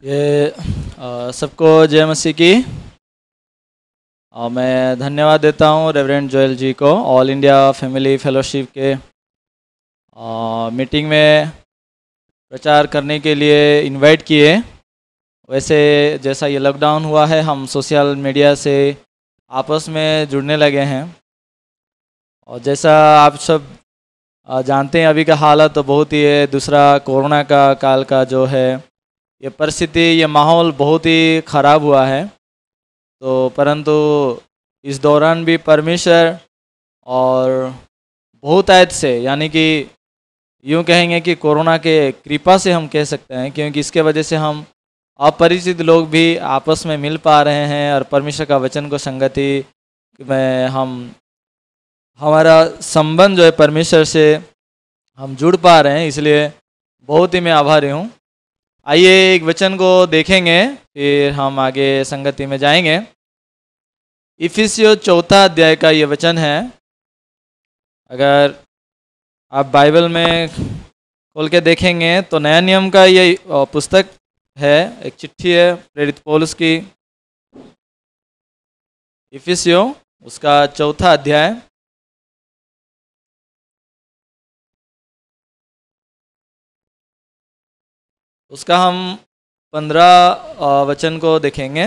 ये सबको जय मसीह की। मैं धन्यवाद देता हूँ रेवरेंड जोएल जी को ऑल इंडिया फैमिली फेलोशिप के मीटिंग में प्रचार करने के लिए इनवाइट किए। वैसे जैसा ये लॉकडाउन हुआ है, हम सोशल मीडिया से आपस में जुड़ने लगे हैं, और जैसा आप सब जानते हैं अभी का हालत तो बहुत ही है। दूसरा कोरोना का काल का जो है ये परिस्थिति, ये माहौल बहुत ही ख़राब हुआ है। तो परंतु इस दौरान भी परमेश्वर और बहुत आयत से, यानी कि यूँ कहेंगे कि कोरोना के कृपा से हम कह सकते हैं, क्योंकि इसके वजह से हम अपरिचित लोग भी आपस में मिल पा रहे हैं और परमेश्वर का वचन को संगति में हमारा संबंध जो है परमेश्वर से हम जुड़ पा रहे हैं। इसलिए बहुत ही मैं आभारी हूँ। आइए एक वचन को देखेंगे, फिर हम आगे संगति में जाएंगे। इफिसियों 4 अध्याय का ये वचन है। अगर आप बाइबल में खोल के देखेंगे तो नया नियम का ये पुस्तक है, एक चिट्ठी है प्रेरित पौलुस की। इफिसियों उसका 4 अध्याय, उसका हम 15 वचन को देखेंगे।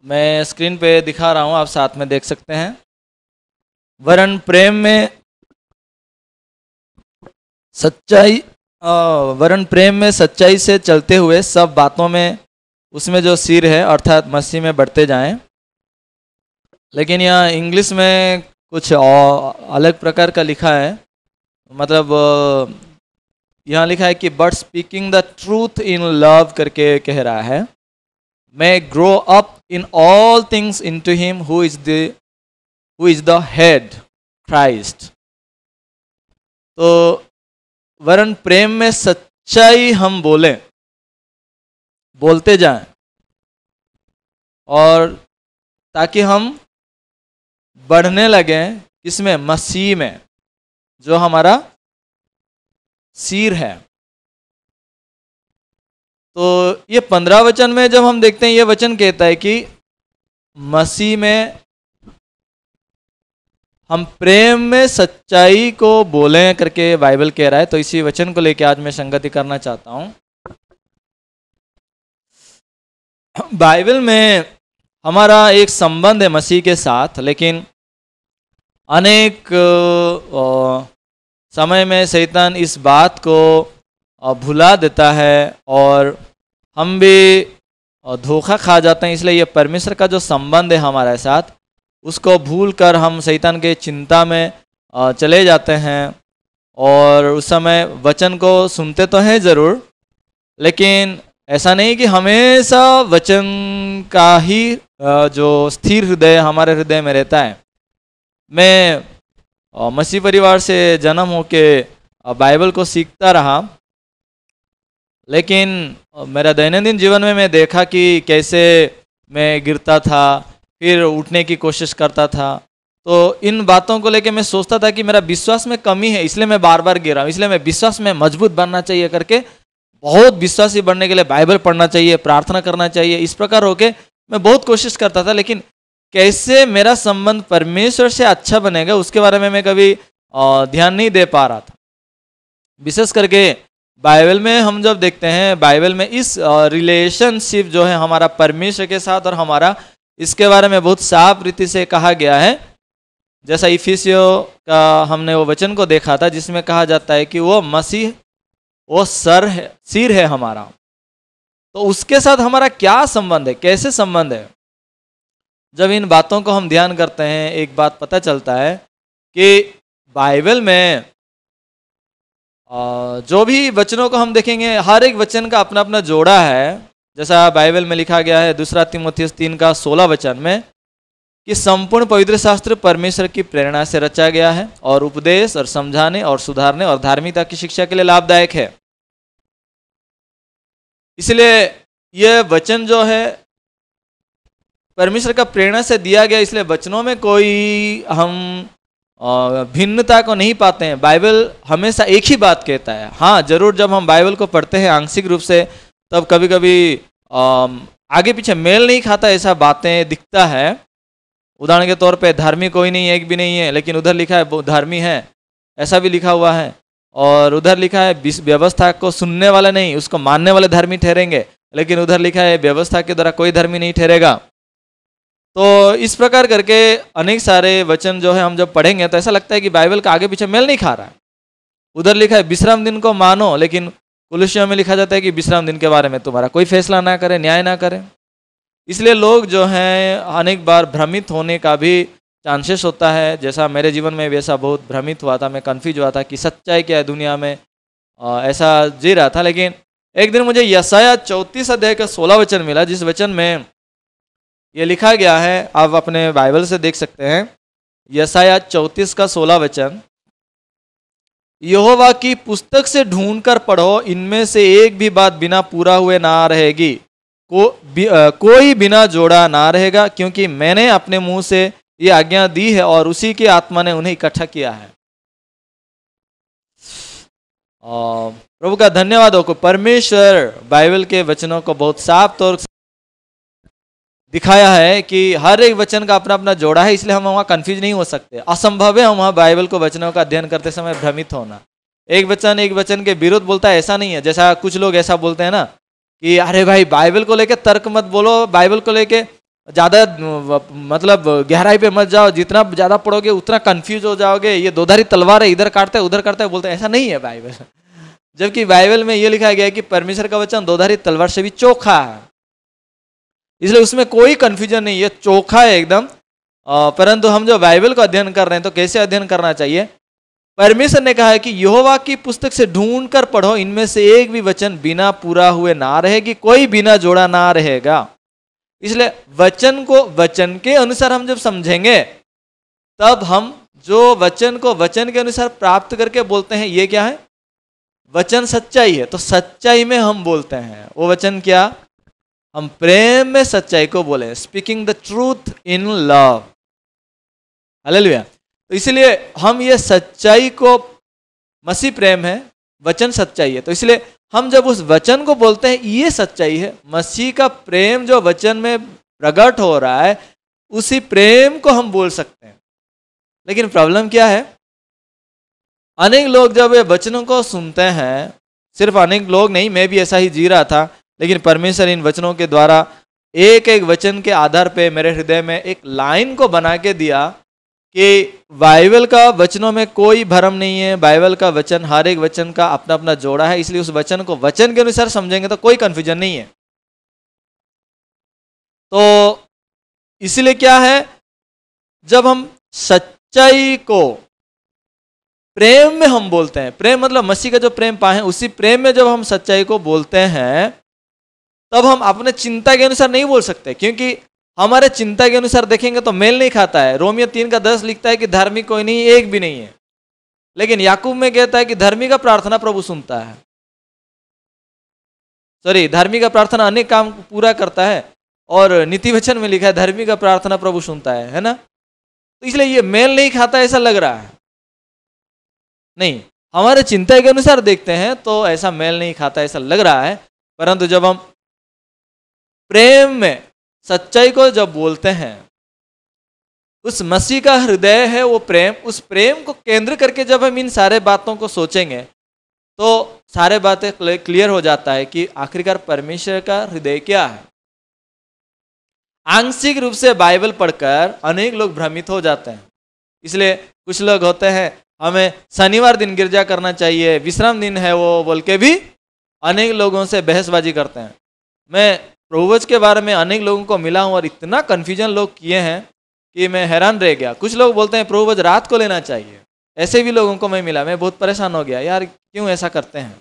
मैं स्क्रीन पे दिखा रहा हूँ, आप साथ में देख सकते हैं। वरन प्रेम में सच्चाई से चलते हुए सब बातों में उसमें जो सिर है अर्थात मसीह में बढ़ते जाएं। लेकिन यहाँ इंग्लिश में कुछ अलग प्रकार का लिखा है, मतलब यहाँ लिखा है कि but speaking the truth in love करके कह रहा है, may grow up in all things into him who is the head, Christ। तो वरन प्रेम में सच्चाई हम बोलते जाएं, और ताकि हम बढ़ने लगे किसमें? मसीह में, जो हमारा सिर है। तो ये 15 वचन में जब हम देखते हैं, ये वचन कहता है कि मसीह में हम प्रेम में सच्चाई को बोलें करके बाइबल कह रहा है। तो इसी वचन को लेकर आज मैं संगति करना चाहता हूं। बाइबल में हमारा एक संबंध है मसीह के साथ, लेकिन अनेक समय में शैतान इस बात को भुला देता है और हम भी धोखा खा जाते हैं। इसलिए ये परमेश्वर का जो संबंध है हमारे साथ, उसको भूल कर हम शैतान के चिंता में चले जाते हैं। और उस समय वचन को सुनते तो हैं ज़रूर, लेकिन ऐसा नहीं कि हमेशा वचन का ही जो स्थिर हृदय हमारे हृदय में रहता है। मैं मसीह परिवार से जन्म होके बाइबल को सीखता रहा, लेकिन मेरा दैनंदिन जीवन में मैं देखा कि कैसे मैं गिरता था, फिर उठने की कोशिश करता था। तो इन बातों को लेके मैं सोचता था कि मेरा विश्वास में कमी है, इसलिए मैं बार बार गिरा हूँ, इसलिए मैं विश्वास में मजबूत बनना चाहिए करके बहुत विश्वासी बनने के लिए बाइबल पढ़ना चाहिए, प्रार्थना करना चाहिए। इस प्रकार होके मैं बहुत कोशिश करता था, लेकिन कैसे मेरा संबंध परमेश्वर से अच्छा बनेगा उसके बारे में मैं कभी ध्यान नहीं दे पा रहा था। विशेष करके बाइबल में हम जब देखते हैं, बाइबल में इस रिलेशनशिप जो है हमारा परमेश्वर के साथ और हमारा, इसके बारे में बहुत साफ रीति से कहा गया है। जैसा इफिसियों का हमने वो वचन को देखा था, जिसमें कहा जाता है कि वो मसीह, वो सिर है हमारा। तो उसके साथ हमारा क्या संबंध है, कैसे संबंध है? जब इन बातों को हम ध्यान करते हैं, एक बात पता चलता है कि बाइबल में जो भी वचनों को हम देखेंगे, हर एक वचन का अपना अपना जोड़ा है। जैसा बाइबल में लिखा गया है 2 तीमुथियुस 3 का 16 वचन में कि संपूर्ण पवित्र शास्त्र परमेश्वर की प्रेरणा से रचा गया है और उपदेश और समझाने और सुधारने और धार्मिकता की शिक्षा के लिए लाभदायक है। इसलिए यह वचन जो है परमेश्वर का प्रेरणा से दिया गया, इसलिए वचनों में कोई हम भिन्नता को नहीं पाते हैं। बाइबल हमेशा एक ही बात कहता है। हाँ जरूर, जब हम बाइबल को पढ़ते हैं आंशिक रूप से, तब कभी कभी आगे पीछे मेल नहीं खाता ऐसा बातें दिखता है। उदाहरण के तौर पे धार्मिक कोई नहीं है, एक भी नहीं है, लेकिन उधर लिखा है वो धर्मी है, ऐसा भी लिखा हुआ है। और उधर लिखा है व्यवस्था को सुनने वाले नहीं, उसको मानने वाले धर्मी ठहरेंगे, लेकिन उधर लिखा है व्यवस्था के द्वारा कोई धर्मी नहीं ठहरेगा। तो इस प्रकार करके अनेक सारे वचन जो है हम जब पढ़ेंगे तो ऐसा लगता है कि बाइबल का आगे पीछे मेल नहीं खा रहा है। उधर लिखा है विश्राम दिन को मानो, लेकिन कुलुस्सियों में लिखा जाता है कि विश्राम दिन के बारे में तुम्हारा कोई फैसला ना करे, न्याय ना करे। इसलिए लोग जो हैं अनेक बार भ्रमित होने का भी चांसेस होता है। जैसा मेरे जीवन में वैसा बहुत भ्रमित हुआ था, मैं कन्फ्यूज हुआ था कि सच्चाई क्या है दुनिया में, ऐसा जी रहा था। लेकिन एक दिन मुझे यशायाह 34 अध्याय का 16 वचन मिला, जिस वचन में ये लिखा गया है, आप अपने बाइबल से देख सकते हैं। यशायाह 34 का 16 वचन, यहोवा की पुस्तक से ढूंढकर पढ़ो, इनमें से एक भी बात बिना पूरा हुए ना रहेगी, कोई बिना जोड़ा ना रहेगा, क्योंकि मैंने अपने मुंह से ये आज्ञा दी है और उसी की आत्मा ने उन्हें इकट्ठा किया है। प्रभु का धन्यवाद हो। परमेश्वर बाइबल के वचनों को बहुत साफ तौर से दिखाया है कि हर एक वचन का अपना अपना जोड़ा है, इसलिए हम वहाँ कंफ्यूज नहीं हो सकते। असंभव है हम वहाँ बाइबल को वचनों का अध्ययन करते समय भ्रमित होना। एक वचन के विरुद्ध बोलता है ऐसा नहीं है। जैसा कुछ लोग ऐसा बोलते हैं ना कि अरे भाई बाइबल को लेके तर्क मत बोलो, बाइबल को लेके ज़्यादा मतलब गहराई पे मत जाओ, जितना ज़्यादा पढ़ोगे उतना कंफ्यूज हो जाओगे, ये दोधारी तलवार है, इधर काटता है उधर काटता है, बोलते हैं ऐसा नहीं है बाइबल। जबकि बाइबल में ये लिखा गया है कि परमेश्वर का वचन दोधारी तलवार से भी चोखा है, इसलिए उसमें कोई कंफ्यूजन नहीं है, चोखा है एकदम। परंतु हम जो बाइबल का अध्ययन कर रहे हैं तो कैसे अध्ययन करना चाहिए? परमेश्वर ने कहा है कि यहोवा की पुस्तक से ढूंढ कर पढ़ो, इनमें से एक भी वचन बिना पूरा हुए ना रहेगी, कोई बिना जोड़ा ना रहेगा। इसलिए वचन को वचन के अनुसार हम जब समझेंगे, तब हम जो वचन को वचन के अनुसार प्राप्त करके बोलते हैं, ये क्या है? वचन सच्चाई है। तो सच्चाई में हम बोलते हैं, वो वचन क्या? हम प्रेम में सच्चाई को बोले, speaking the truth in love. Hallelujah. तो इसलिए हम ये सच्चाई को, मसीह प्रेम है, वचन सच्चाई है, तो इसलिए हम जब उस वचन को बोलते हैं ये सच्चाई है, मसीह का प्रेम जो वचन में प्रकट हो रहा है, उसी प्रेम को हम बोल सकते हैं। लेकिन प्रॉब्लम क्या है? अनेक लोग जब ये वचनों को सुनते हैं, सिर्फ अनेक लोग नहीं, मैं भी ऐसा ही जी रहा था, लेकिन परमेश्वर इन वचनों के द्वारा एक एक वचन के आधार पे मेरे हृदय में एक लाइन को बना के दिया कि बाइबल का वचनों में कोई भ्रम नहीं है, बाइबल का वचन हर एक वचन का अपना अपना जोड़ा है, इसलिए उस वचन को वचन के अनुसार समझेंगे तो कोई कंफ्यूजन नहीं है। तो इसलिए क्या है, जब हम सच्चाई को प्रेम में हम बोलते हैं, प्रेम मतलब मसीह का जो प्रेम पाए हैं, उसी प्रेम में जब हम सच्चाई को बोलते हैं, तब हम अपने चिंता के अनुसार नहीं बोल सकते, क्योंकि हमारे चिंता के अनुसार देखेंगे तो मेल नहीं खाता है। रोमियो 3:10 लिखता है कि धार्मिक कोई नहीं, एक भी नहीं है। लेकिन याकूब में कहता है कि धर्मी का प्रार्थना प्रभु सुनता है। धर्मी का प्रार्थना अनेक काम पूरा करता है, और नीति वचन में लिखा है धर्मी का प्रार्थना प्रभु सुनता है ना। तो इसलिए ये मेल नहीं खाता ऐसा लग रहा है, नहीं, हमारे चिंता के अनुसार देखते हैं तो ऐसा मेल नहीं खाता ऐसा लग रहा है। परंतु जब हम प्रेम में सच्चाई को जब बोलते हैं, उस मसीह का हृदय है वो प्रेम, उस प्रेम को केंद्र करके जब हम इन सारे बातों को सोचेंगे तो सारे बातें क्लियर हो जाता है कि आखिरकार परमेश्वर का हृदय क्या है। आंशिक रूप से बाइबल पढ़कर अनेक लोग भ्रमित हो जाते हैं। इसलिए कुछ लोग होते हैं, हमें शनिवार दिन गिरजा करना चाहिए, विश्राम दिन है वो बोल के भी अनेक लोगों से बहसबाजी करते हैं। मैं प्रभुवचन के बारे में अनेक लोगों को मिला हूँ और इतना कन्फ्यूजन लोग किए हैं कि मैं हैरान रह गया। कुछ लोग बोलते हैं प्रभुवचन रात को लेना चाहिए, ऐसे भी लोगों को मैं मिला, मैं बहुत परेशान हो गया, यार क्यों ऐसा करते हैं।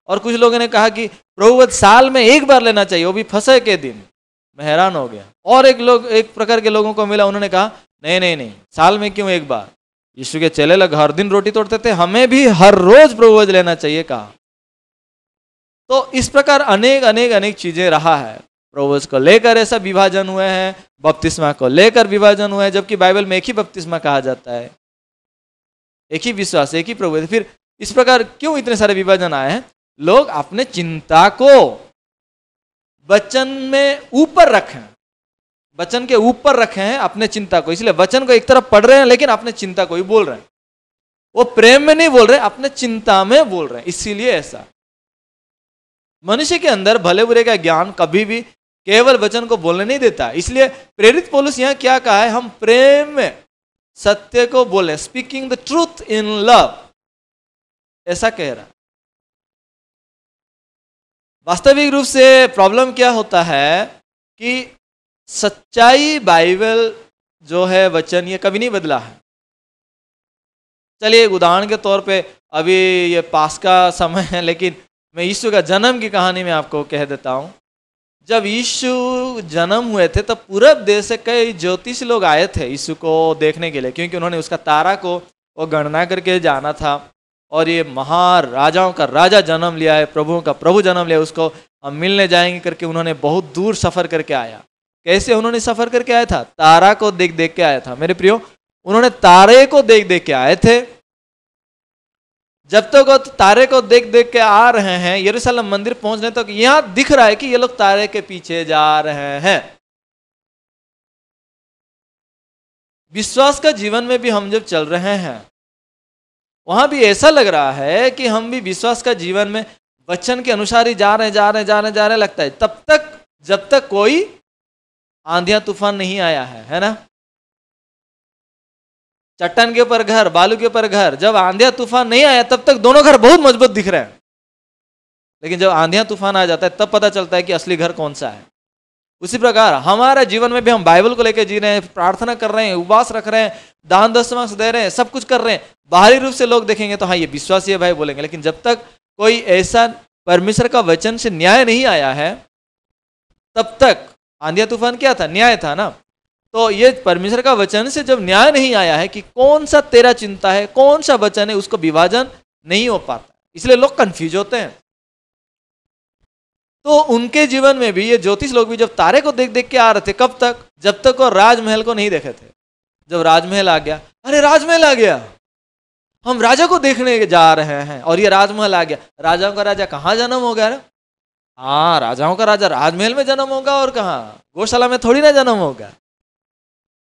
और कुछ लोगों ने कहा कि प्रभुवचन साल में एक बार लेना चाहिए, वो भी फसह के दिन। मैं हैरान हो गया। और एक प्रकार के लोगों को मिला, उन्होंने कहा नहीं नहीं नहीं, साल में क्यों एक बार, यीशु के चेले लोग हर दिन रोटी तोड़ते थे, हमें भी हर रोज प्रभुवचन लेना चाहिए कहा। तो इस प्रकार अनेक चीजें रहा है। प्रभुवचन को लेकर ऐसा विभाजन हुए हैं, बपतिस्मा को लेकर विभाजन हुआ है, जबकि बाइबल में एक ही बपतिस्मा कहा जाता है। एक ही विश्वास, एक ही प्रभु है। फिर इस प्रकार क्यों इतने सारे विभाजन आए हैं? लोग अपने चिंता को वचन में ऊपर रखें, वचन के ऊपर रखे हैं अपने चिंता को, इसलिए वचन को एक तरफ पढ़ रहे हैं लेकिन अपने चिंता को ही बोल रहे हैं। वो प्रेम में नहीं बोल रहे, अपने चिंता में बोल रहे हैं। इसीलिए ऐसा मनुष्य के अंदर भले बुरे का ज्ञान कभी भी केवल वचन को बोलने नहीं देता। इसलिए प्रेरित पौलुस यहां क्या कहा है? हम प्रेम में सत्य को बोले, speaking the truth in love, ऐसा कह रहा। वास्तविक रूप से प्रॉब्लम क्या होता है कि सच्चाई बाइबल जो है वचन, ये कभी नहीं बदला है। चलिए एक उदाहरण के तौर पे, अभी ये पास का समय है लेकिन मैं यीशु का जन्म की कहानी में आपको कह देता हूं। जब यीशु जन्म हुए थे तब पूरब देश से कई ज्योतिषी लोग आए थे यीशु को देखने के लिए, क्योंकि उन्होंने उसका तारा को वो गणना करके जाना था और ये महाराजाओं का राजा जन्म लिया है, प्रभुओं का प्रभु जन्म लिया, उसको हम मिलने जाएंगे करके उन्होंने बहुत दूर सफर करके आया। कैसे उन्होंने सफर करके आया था? तारा को देख देख के आया था। मेरे प्रियो, उन्होंने तारे को देख देख के आए थे। जब तक वो तारे को देख देख के आ रहे हैं, यरूशलेम मंदिर पहुंचने तक यहां दिख रहा है कि ये लोग तारे के पीछे जा रहे हैं। विश्वास का जीवन में भी हम जब चल रहे हैं, वहां भी ऐसा लग रहा है कि हम भी विश्वास का जीवन में वचन के अनुसार ही जा रहे लगता है, तब तक जब तक कोई आंधियां तूफान नहीं आया है ना। चट्टान के ऊपर घर, बालू के ऊपर घर, जब आंधियां तूफान नहीं आया तब तक दोनों घर बहुत मजबूत दिख रहे हैं, लेकिन जब आंधियां तूफान आ जाता है तब पता चलता है कि असली घर कौन सा है। उसी प्रकार हमारे जीवन में भी हम बाइबल को लेकर जी रहे हैं, प्रार्थना कर रहे हैं, उपवास रख रहे हैं, दान दशमांश दे रहे हैं, सब कुछ कर रहे हैं। बाहरी रूप से लोग देखेंगे तो हाँ ये विश्वासी है भाई बोलेंगे, लेकिन जब तक कोई ऐसा परमेश्वर का वचन से न्याय नहीं आया है तब तक आंधिया तूफान क्या था? न्याय था ना। तो ये परमेश्वर का वचन से जब न्याय नहीं आया है कि कौन सा तेरा चिंता है, कौन सा वचन है, उसको विभाजन नहीं हो पाता, इसलिए लोग कंफ्यूज होते हैं। तो उनके जीवन में भी ये ज्योतिष लोग भी जब तारे को देख देख के आ रहे थे, कब तक? जब तक वो राजमहल को नहीं देखे थे। जब राजमहल आ गया, अरे राजमहल आ गया, हम राजा को देखने जा रहे हैं और ये राजमहल आ गया। राजाओं का राजा कहाँ जन्म हो गया? हाँ, राजाओं का राजा राजमहल में जन्म होगा और कहाँ? गौशाला में थोड़ी ना जन्म होगा।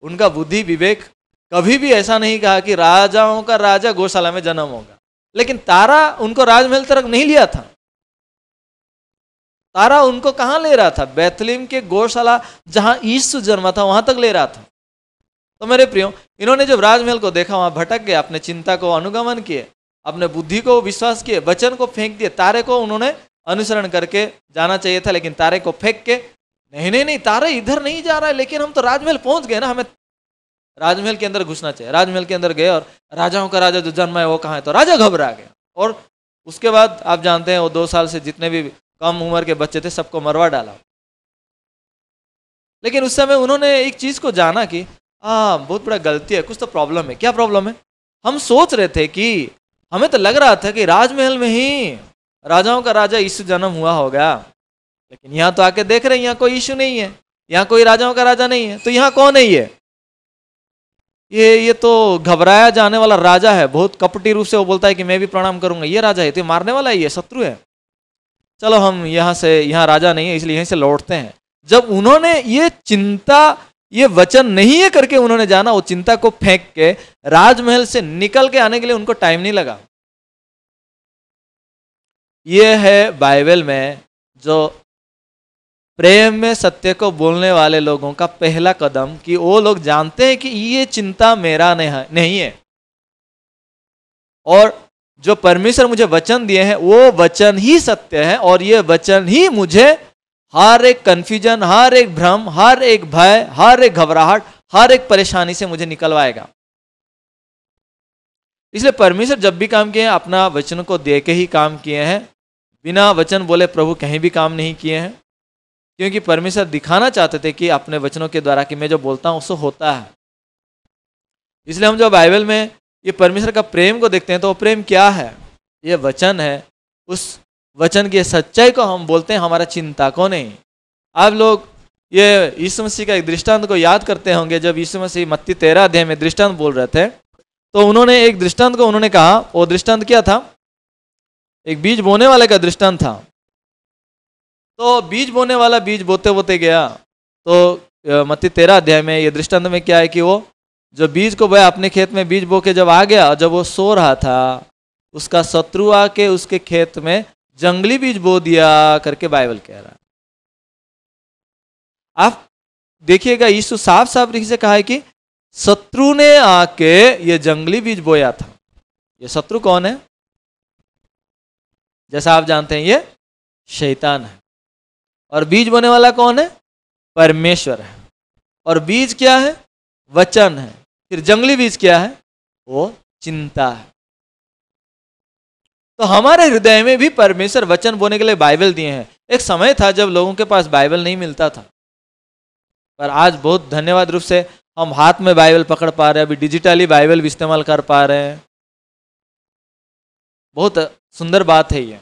उनका बुद्धि विवेक कभी भी ऐसा नहीं कहा कि राजाओं का राजा गौशाला में जन्म होगा। लेकिन तारा उनको राजमहल तक नहीं लिया था। तारा उनको कहाँ ले रहा था? बैतलहम के गौशाला जहां यीशु जन्मा था वहां तक ले रहा था। तो मेरे प्रियो, इन्होंने जब राजमहल को देखा वहां भटक गए, अपने चिंता को अनुगमन किए, अपने बुद्धि को विश्वास किए, वचन को फेंक दिए। तारे को उन्होंने अनुसरण करके जाना चाहिए था, लेकिन तारे को फेंक के नहीं, तारे इधर नहीं जा रहा है, लेकिन हम तो राजमहल पहुंच गए ना, हमें राजमहल के अंदर घुसना चाहिए। राजमहल के अंदर गए और राजाओं का राजा जो जन्मा है वो कहाँ है? तो राजा घबरा गया। और उसके बाद आप जानते हैं वो 2 साल से जितने भी कम उम्र के बच्चे थे सबको मरवा डाला। लेकिन उस समय उन्होंने एक चीज को जाना कि बहुत बड़ा गलती है, कुछ तो प्रॉब्लम है। क्या प्रॉब्लम है? हम सोच रहे थे कि हमें तो लग रहा था कि राजमहल में ही राजाओं का राजा यीशु जन्म हुआ होगा, लेकिन यहाँ तो आके देख रहे हैं यहाँ कोई यीशु नहीं है, यहाँ कोई राजाओं का राजा नहीं है। तो यहाँ कौन है? ये तो घबराया जाने वाला राजा है। बहुत कपटी रूप से वो बोलता है कि मैं भी प्रणाम करूंगा, ये राजा है, तो मारने वाला है, ये शत्रु है। चलो हम यहाँ राजा नहीं है इसलिए यहीं से लौटते हैं। जब उन्होंने ये चिंता, ये वचन नहीं है करके उन्होंने जाना, वो चिंता को फेंक के राजमहल से निकल के आने के लिए उनको टाइम नहीं लगा। ये है बाइबल में जो प्रेम में सत्य को बोलने वाले लोगों का पहला कदम, कि वो लोग जानते हैं कि ये चिंता मेरा नहीं है, और जो परमेश्वर मुझे वचन दिए हैं वो वचन ही सत्य है, और ये वचन ही मुझे हर एक कंफ्यूजन, हर एक भ्रम, हर एक भय, हर एक घबराहट, हर एक परेशानी से मुझे निकलवाएगा। इसलिए परमेश्वर जब भी काम किए हैं अपना वचन को दे के ही काम किए हैं। बिना वचन बोले प्रभु कहीं भी काम नहीं किए हैं, क्योंकि परमेश्वर दिखाना चाहते थे कि अपने वचनों के द्वारा कि मैं जो बोलता हूं उससे होता है। इसलिए हम जो बाइबल में ये परमेश्वर का प्रेम को देखते हैं तो वो प्रेम क्या है? ये वचन है। उस वचन की सच्चाई को हम बोलते हैं, हमारा चिंता को नहीं। आप लोग ये यीशु मसीह का एक दृष्टांत को याद करते होंगे, जब यीशु मसीह मत्ती 13 अध्याय में दृष्टांत बोल रहे थे तो उन्होंने एक दृष्टांत को उन्होंने कहा, वो दृष्टांत क्या था? एक बीज बोने वाले का दृष्टांत था। तो बीज बोने वाला बीज बोते बोते गया, तो मत्ती 13 अध्याय में ये दृष्टांत में क्या है कि वो जो बीज को बोया अपने खेत में, बीज बो के जब आ गया, जब वो सो रहा था, उसका शत्रु आके उसके खेत में जंगली बीज बो दिया करके बाइबल कह रहा है। आप देखिएगा, यीशु साफ साफ से कहा है कि शत्रु ने आके ये जंगली बीज बोया था। ये शत्रु कौन है? जैसा आप जानते हैं, ये शैतान है। और बीज बोने वाला कौन है? परमेश्वर है। और बीज क्या है? वचन है। फिर जंगली बीज क्या है? वो चिंता है। तो हमारे हृदय में भी परमेश्वर वचन बोने के लिए बाइबल दिए हैं। एक समय था जब लोगों के पास बाइबल नहीं मिलता था, पर आज बहुत धन्यवाद रूप से हम हाथ में बाइबल पकड़ पा रहे हैं, अभी डिजिटली बाइबल भी इस्तेमाल कर पा रहे हैं। बहुत सुंदर बात है ये,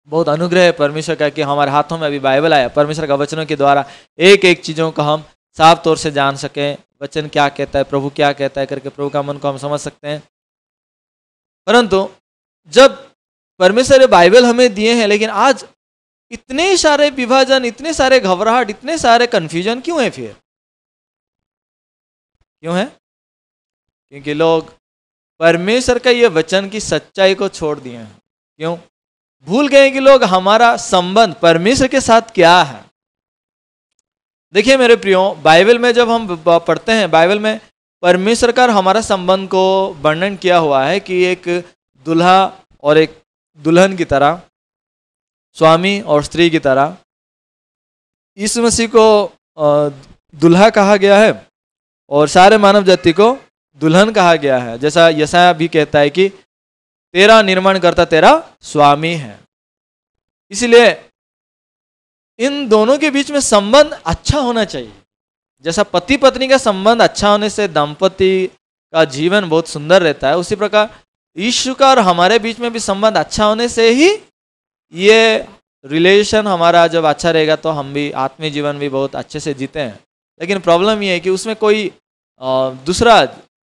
बहुत अनुग्रह है परमेश्वर का कि हमारे हाथों में अभी बाइबल आया। परमेश्वर का वचनों के द्वारा एक एक चीज़ों को हम साफ तौर से जान सकें, वचन क्या कहता है, प्रभु क्या कहता है करके प्रभु का मन को हम समझ सकते हैं। परंतु जब परमेश्वर बाइबल हमें दिए हैं, लेकिन आज इतने सारे विभाजन, इतने सारे घबराहट, इतने सारे कंफ्यूजन क्यों है? फिर क्यों है? क्योंकि लोग परमेश्वर का ये वचन की सच्चाई को छोड़ दिए हैं। क्यों? भूल गए कि लोग हमारा संबंध परमेश्वर के साथ क्या है। देखिए मेरे प्रियो, बाइबल में जब हम पढ़ते हैं, बाइबल में परमेश्वर का हमारा संबंध को वर्णन किया हुआ है कि एक दूल्हा और एक दुल्हन की तरह, स्वामी और स्त्री की तरह। यीशु मसीह को दूल्हा कहा गया है और सारे मानव जाति को दुल्हन कहा गया है। जैसा यशायाह भी कहता है कि तेरा निर्माण करता तेरा स्वामी है। इसलिए इन दोनों के बीच में संबंध अच्छा होना चाहिए। जैसा पति पत्नी का संबंध अच्छा होने से दाम्पत्य का जीवन बहुत सुंदर रहता है, उसी प्रकार यीशु का और हमारे बीच में भी संबंध अच्छा होने से ही ये रिलेशन हमारा जब अच्छा रहेगा तो हम भी आत्मीय जीवन भी बहुत अच्छे से जीते हैं। लेकिन प्रॉब्लम ये है कि उसमें कोई दूसरा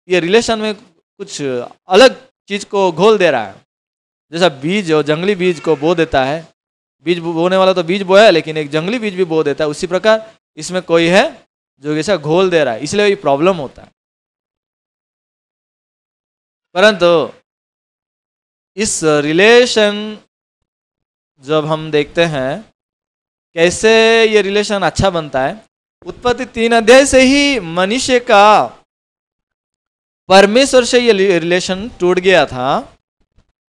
ये रिलेशन में कुछ अलग चीज़ को घोल दे रहा है। जैसा बीज और जंगली बीज को बो देता है, बीज बोने वाला तो बीज बोया, लेकिन एक जंगली बीज भी बो देता है, उसी प्रकार इसमें कोई है जो ऐसा घोल दे रहा है, इसलिए ये प्रॉब्लम होता है। परंतु इस रिलेशन जब हम देखते हैं कैसे ये रिलेशन अच्छा बनता है, उत्पत्ति 3 अध्याय से ही मनुष्य का परमेश्वर से ये रिलेशन टूट गया था।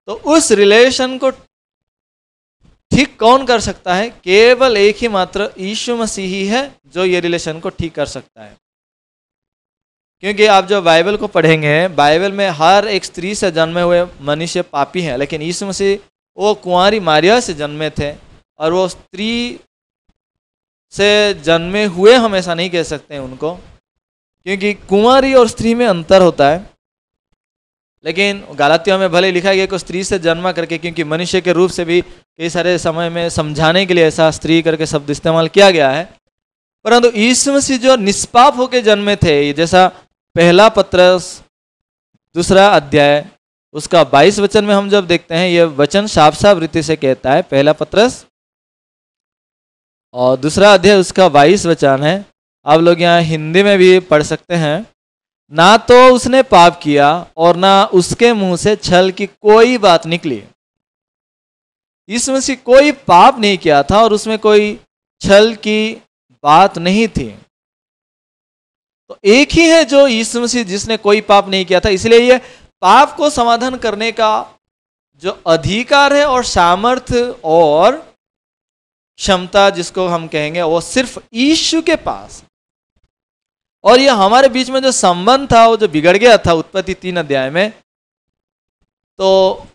तो उस रिलेशन को ठीक कौन कर सकता है? केवल एक ही मात्र यीशु मसीह ही है जो ये रिलेशन को ठीक कर सकता है। क्योंकि आप जो बाइबल को पढ़ेंगे, बाइबल में हर एक स्त्री से जन्मे हुए मनुष्य पापी हैं, लेकिन यीशु मसीह वो कुंवारी मारिया से जन्मे थे, और वो स्त्री से जन्मे हुए हम ऐसा नहीं कह सकते हैं उनको, क्योंकि कुंवारी और स्त्री में अंतर होता है। लेकिन गलातियों में भले लिखा गया कि स्त्री से जन्मा करके, क्योंकि मनुष्य के रूप से भी कई सारे समय में समझाने के लिए ऐसा स्त्री करके शब्द इस्तेमाल किया गया है। परंतु यीशु मसीह जो निष्पाप होकर जन्मे थे, जैसा पहला पत्रस 2 अध्याय उसका 22 वचन में हम जब देखते हैं, ये वचन साफ साफ रीति से कहता है, पहला पत्रस और 2 अध्याय उसका 22 वचन है। आप लोग यहाँ हिंदी में भी पढ़ सकते हैं। ना तो उसने पाप किया और ना उसके मुंह से छल की कोई बात निकली। यीशु मसीह कोई पाप नहीं किया था और उसमें कोई छल की बात नहीं थी। तो एक ही है जो यीशु मसीह जिसने कोई पाप नहीं किया था। इसलिए ये पाप को समाधान करने का जो अधिकार है और सामर्थ्य और क्षमता जिसको हम कहेंगे, वो सिर्फ यीशु के पास। और ये हमारे बीच में जो संबंध था वो जो बिगड़ गया था उत्पत्ति 3 अध्याय में, तो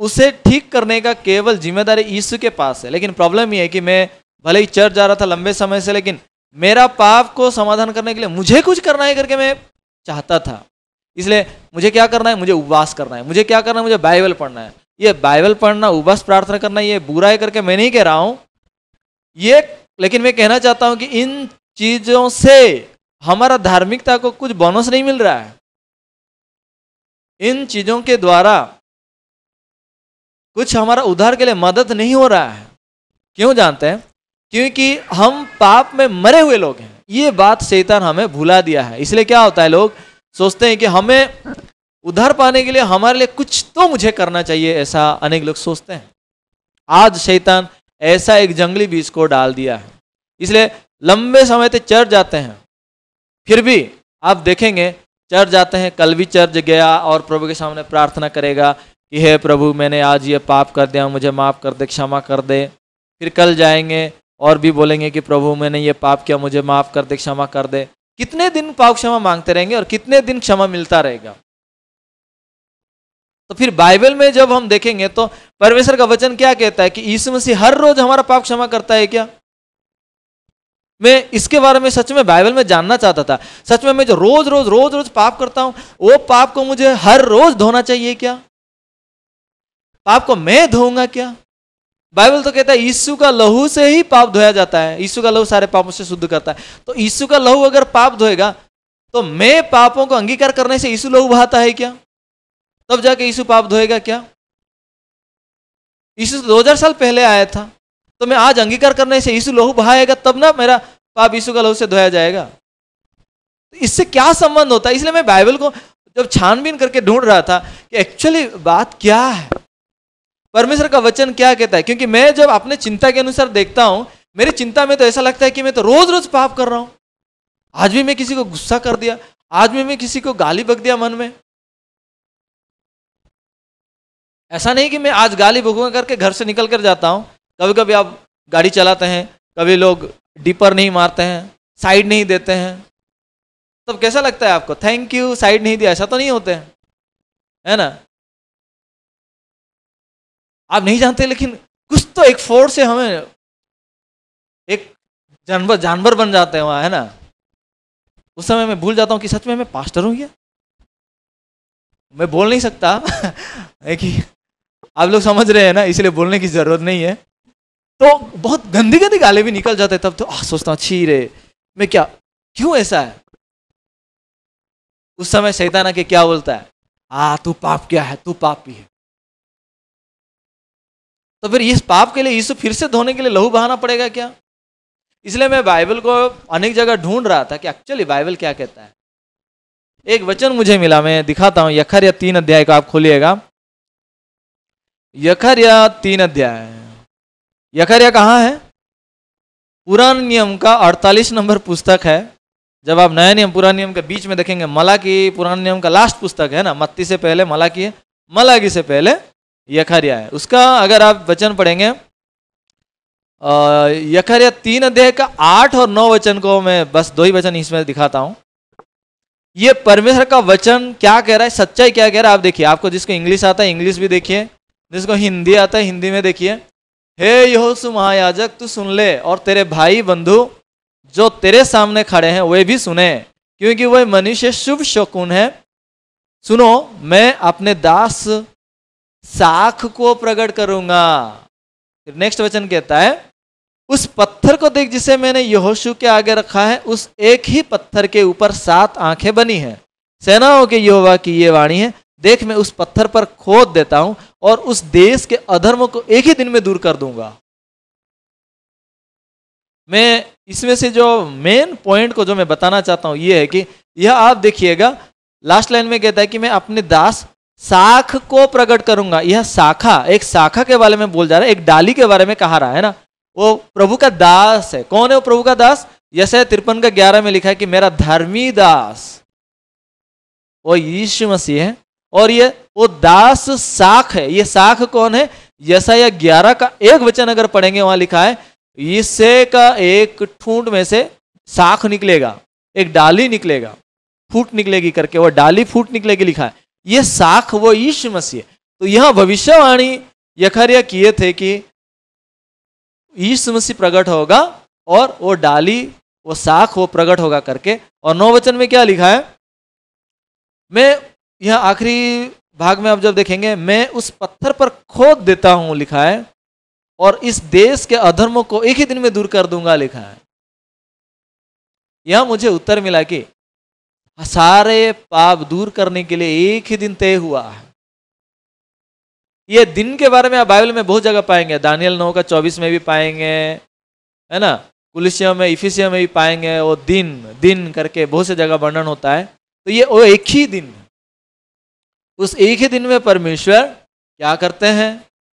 उसे ठीक करने का केवल जिम्मेदारी यीशु के पास है। लेकिन प्रॉब्लम ये है कि मैं भले ही चर्च जा रहा था लंबे समय से, लेकिन मेरा पाप को समाधान करने के लिए मुझे कुछ करना है करके मैं चाहता था। इसलिए मुझे क्या करना है? मुझे उपवास करना है। मुझे क्या करना है? मुझे बाइबल पढ़ना है। ये बाइबल पढ़ना, उपवास प्रार्थना करना, ये बुरा है करके मैं नहीं कह रहा हूं ये, लेकिन मैं कहना चाहता हूं कि इन चीजों से हमारा धार्मिकता को कुछ बोनस नहीं मिल रहा है। इन चीजों के द्वारा कुछ हमारा उद्धार के लिए मदद नहीं हो रहा है। क्यों जानते हैं? क्योंकि हम पाप में मरे हुए लोग हैं। ये बात शैतान हमें भुला दिया है। इसलिए क्या होता है, लोग सोचते हैं कि हमें उद्धार पाने के लिए हमारे लिए कुछ तो मुझे करना चाहिए, ऐसा अनेक लोग सोचते हैं। आज शैतान ऐसा एक जंगली बीज को डाल दिया है, इसलिए लंबे समय तक चर्च जाते हैं, फिर भी आप देखेंगे चर्च जाते हैं, कल भी चर्च गया और प्रभु के सामने प्रार्थना करेगा कि हे प्रभु मैंने आज ये पाप कर दिया, मुझे माफ कर दे, क्षमा कर दे। फिर कल जाएंगे और भी बोलेंगे कि प्रभु मैंने ये पाप किया, मुझे माफ कर दे, क्षमा कर दे। कितने दिन पाप क्षमा मांगते रहेंगे और कितने दिन क्षमा मिलता रहेगा? तो फिर बाइबल में जब हम देखेंगे तो परमेश्वर का वचन क्या कहता है कि यीशु मसीह हर रोज हमारा पाप क्षमा करता है क्या? मैं इसके बारे में सच में बाइबल में जानना चाहता था। सच में मैं जो रोज रोज पाप करता हूं, वो पाप को मुझे हर रोज धोना चाहिए क्या? पाप को मैं धोऊंगा क्या? बाइबल तो कहता है यीशु का लहू से ही पाप धोया जाता है। यीशु का लहू सारे पापों से शुद्ध करता है। तो यीशु का लहू अगर पाप धोएगा तो मैं पापों को अंगीकार करने से यीशु लहू बहाता है क्या? तब जाके यीशु पाप धोएगा क्या? यीशु 2000 साल पहले आया था, तो मैं आज अंगीकार करने से यीशु लहू बहाएगा तब ना मेरा पाप यीशु का लहू से धोया जाएगा। तो इससे क्या संबंध होता है? इसलिए मैं बाइबल को जब छानबीन करके ढूंढ रहा था कि एक्चुअली बात क्या है, परमेश्वर का वचन क्या कहता है। क्योंकि मैं जब अपने चिंता के अनुसार देखता हूं, मेरी चिंता में तो ऐसा लगता है कि मैं तो रोज रोज पाप कर रहा हूं। आज भी मैं किसी को गुस्सा कर दिया, आज भी मैं किसी को गाली बक दिया मन में। ऐसा नहीं कि मैं आज गाली बकूंगा करके घर से निकल कर जाता हूं। कभी कभी आप गाड़ी चलाते हैं, कभी लोग डिपर नहीं मारते हैं, साइड नहीं देते हैं, तब कैसा लगता है आपको? थैंक यू, साइड नहीं दिया। ऐसा तो नहीं होते हैं, है ना? आप नहीं जानते, लेकिन कुछ तो एक फोर्स से हमें एक जानवर बन जाते हैं वहां, है ना? उस समय मैं भूल जाता हूं कि सच में मैं पास्टर हूं क्या? मैं बोल नहीं सकता है कि आप लोग समझ रहे हैं ना, इसलिए बोलने की जरूरत नहीं है। तो बहुत गंदी गंदी गाली भी निकल जाते, तब तो सोचता हूं छी रे, मैं क्या, क्यों ऐसा है? उस समय शैतान आके क्या बोलता है? तू पाप किया है, तू पापी है। तो फिर इस पाप के लिए यीशु फिर से धोने के लिए लहू बहाना पड़ेगा क्या? इसलिए मैं बाइबल को अनेक जगह ढूंढ रहा था कि एक्चुअली बाइबल क्या कहता है। एक वचन मुझे मिला, मैं दिखाता हूं। यखर्या 3 अध्याय को आप खोलिएगा। यखर्या 3 अध्याय। यखर्या कहाँ है? पुराने नियम का 48 नंबर पुस्तक है। जब आप नया नियम पुराने नियम के बीच में देखेंगे, मलाकी पुराने नियम का लास्ट पुस्तक है ना, मत्ती से पहले मलाकी है, मलाकी से पहले यखर्या है। उसका अगर आप वचन पढ़ेंगे, यखर्या 3 अध्याय का 8 और 9 वचन को मैं बस 2 ही वचन इसमें दिखाता हूं। ये परमेश्वर का वचन क्या कह रहा है, सच्चाई क्या कह रहा है, आप देखिए। आपको जिसको इंग्लिश आता है इंग्लिश भी देखिए, जिसको हिंदी आता है हिंदी में देखिए। हे यहोशू महायाजक, तू सुन ले, और तेरे भाई बंधु जो तेरे सामने खड़े हैं वे भी सुने, क्योंकि वह मनुष्य शुभ शकुन है। सुनो, मैं अपने दास साख को प्रकट करूंगा। फिर नेक्स्ट वचन कहता है, उस पत्थर को देख जिसे मैंने यहोशू के आगे रखा है, उस एक ही पत्थर के ऊपर 7 आंखें बनी हैं। सेनाओं के यहोवा की ये वाणी है, देख मैं उस पत्थर पर खोद देता हूं और उस देश के अधर्म को एक ही दिन में दूर कर दूंगा। मैं इसमें से जो मेन पॉइंट को जो मैं बताना चाहता हूं ये है कि यह आप देखिएगा, लास्ट लाइन में कहता है कि मैं अपने दास साख को प्रकट करूंगा। यह शाखा, एक शाखा के बारे में बोल जा रहा है, एक डाली के बारे में कहा रहा है ना। वो प्रभु का दास है। कौन है वो प्रभु का दास? यशायाह 53 का 11 में लिखा है कि मेरा धर्मी दास, वो यीशु मसीह है। और ये वो दास साख है। ये साख कौन है? यशायाह 11 का 1 वचन अगर पढ़ेंगे, वहां लिखा है यिसै का एक ठूंठ में से साख निकलेगा, एक डाली निकलेगा, फूट निकलेगी करके, वो डाली फूट निकलेगी लिखा है। ये साख वो यीशु मसीह है। तो यहां भविष्यवाणी यखर्या किए थे कि यीशु मसीह प्रकट होगा और वो डाली, वो साख वो प्रकट होगा करके। और 9 वचन में क्या लिखा है? मैं यह आखिरी भाग में आप जब देखेंगे, मैं उस पत्थर पर खोद देता हूं लिखा है, और इस देश के अधर्मों को एक ही दिन में दूर कर दूंगा लिखा है। यह मुझे उत्तर मिला कि सारे पाप दूर करने के लिए एक ही दिन तय हुआ है। ये दिन के बारे में आप बाइबल में बहुत जगह पाएंगे, दानियल 9:24 में भी पाएंगे, है ना, कुलिसिया में, इफिसिया में भी पाएंगे। वो दिन दिन करके बहुत से जगह वर्णन होता है। तो ये वो एक ही दिन, उस एक ही दिन में परमेश्वर क्या करते हैं।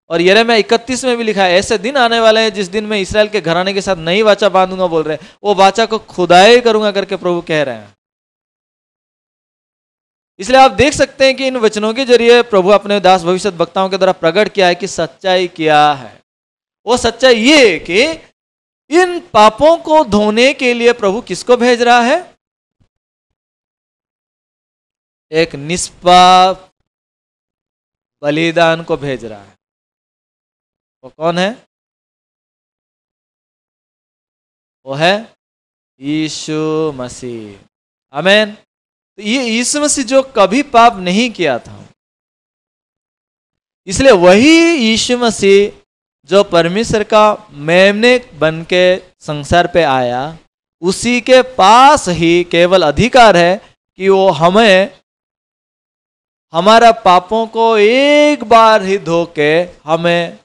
और यिर्मयाह 31 में भी लिखा है, ऐसे दिन आने वाले हैं जिस दिन मैं इसराइल के घराने के साथ नई वाचा बांधूंगा, बोल रहे हैं। वो वाचा को खुदाई करूंगा करके प्रभु कह रहे हैं। इसलिए आप देख सकते हैं कि इन वचनों के जरिए प्रभु अपने दास भविष्य वक्ताओं के द्वारा प्रकट किया है कि सच्चाई क्या है। वो सच्चाई ये कि इन पापों को धोने के लिए प्रभु किसको भेज रहा है? एक निष्पाप बलिदान को भेज रहा है। वो कौन है? वो है यीशु मसीह। आमीन। तो ये यीशु मसीह जो कभी पाप नहीं किया था, इसलिए वही यीशु मसीह जो परमेश्वर का मेमने बन के संसार पे आया, उसी के पास ही केवल अधिकार है कि वो हमें हमारा पापों को एक बार ही धो के हमें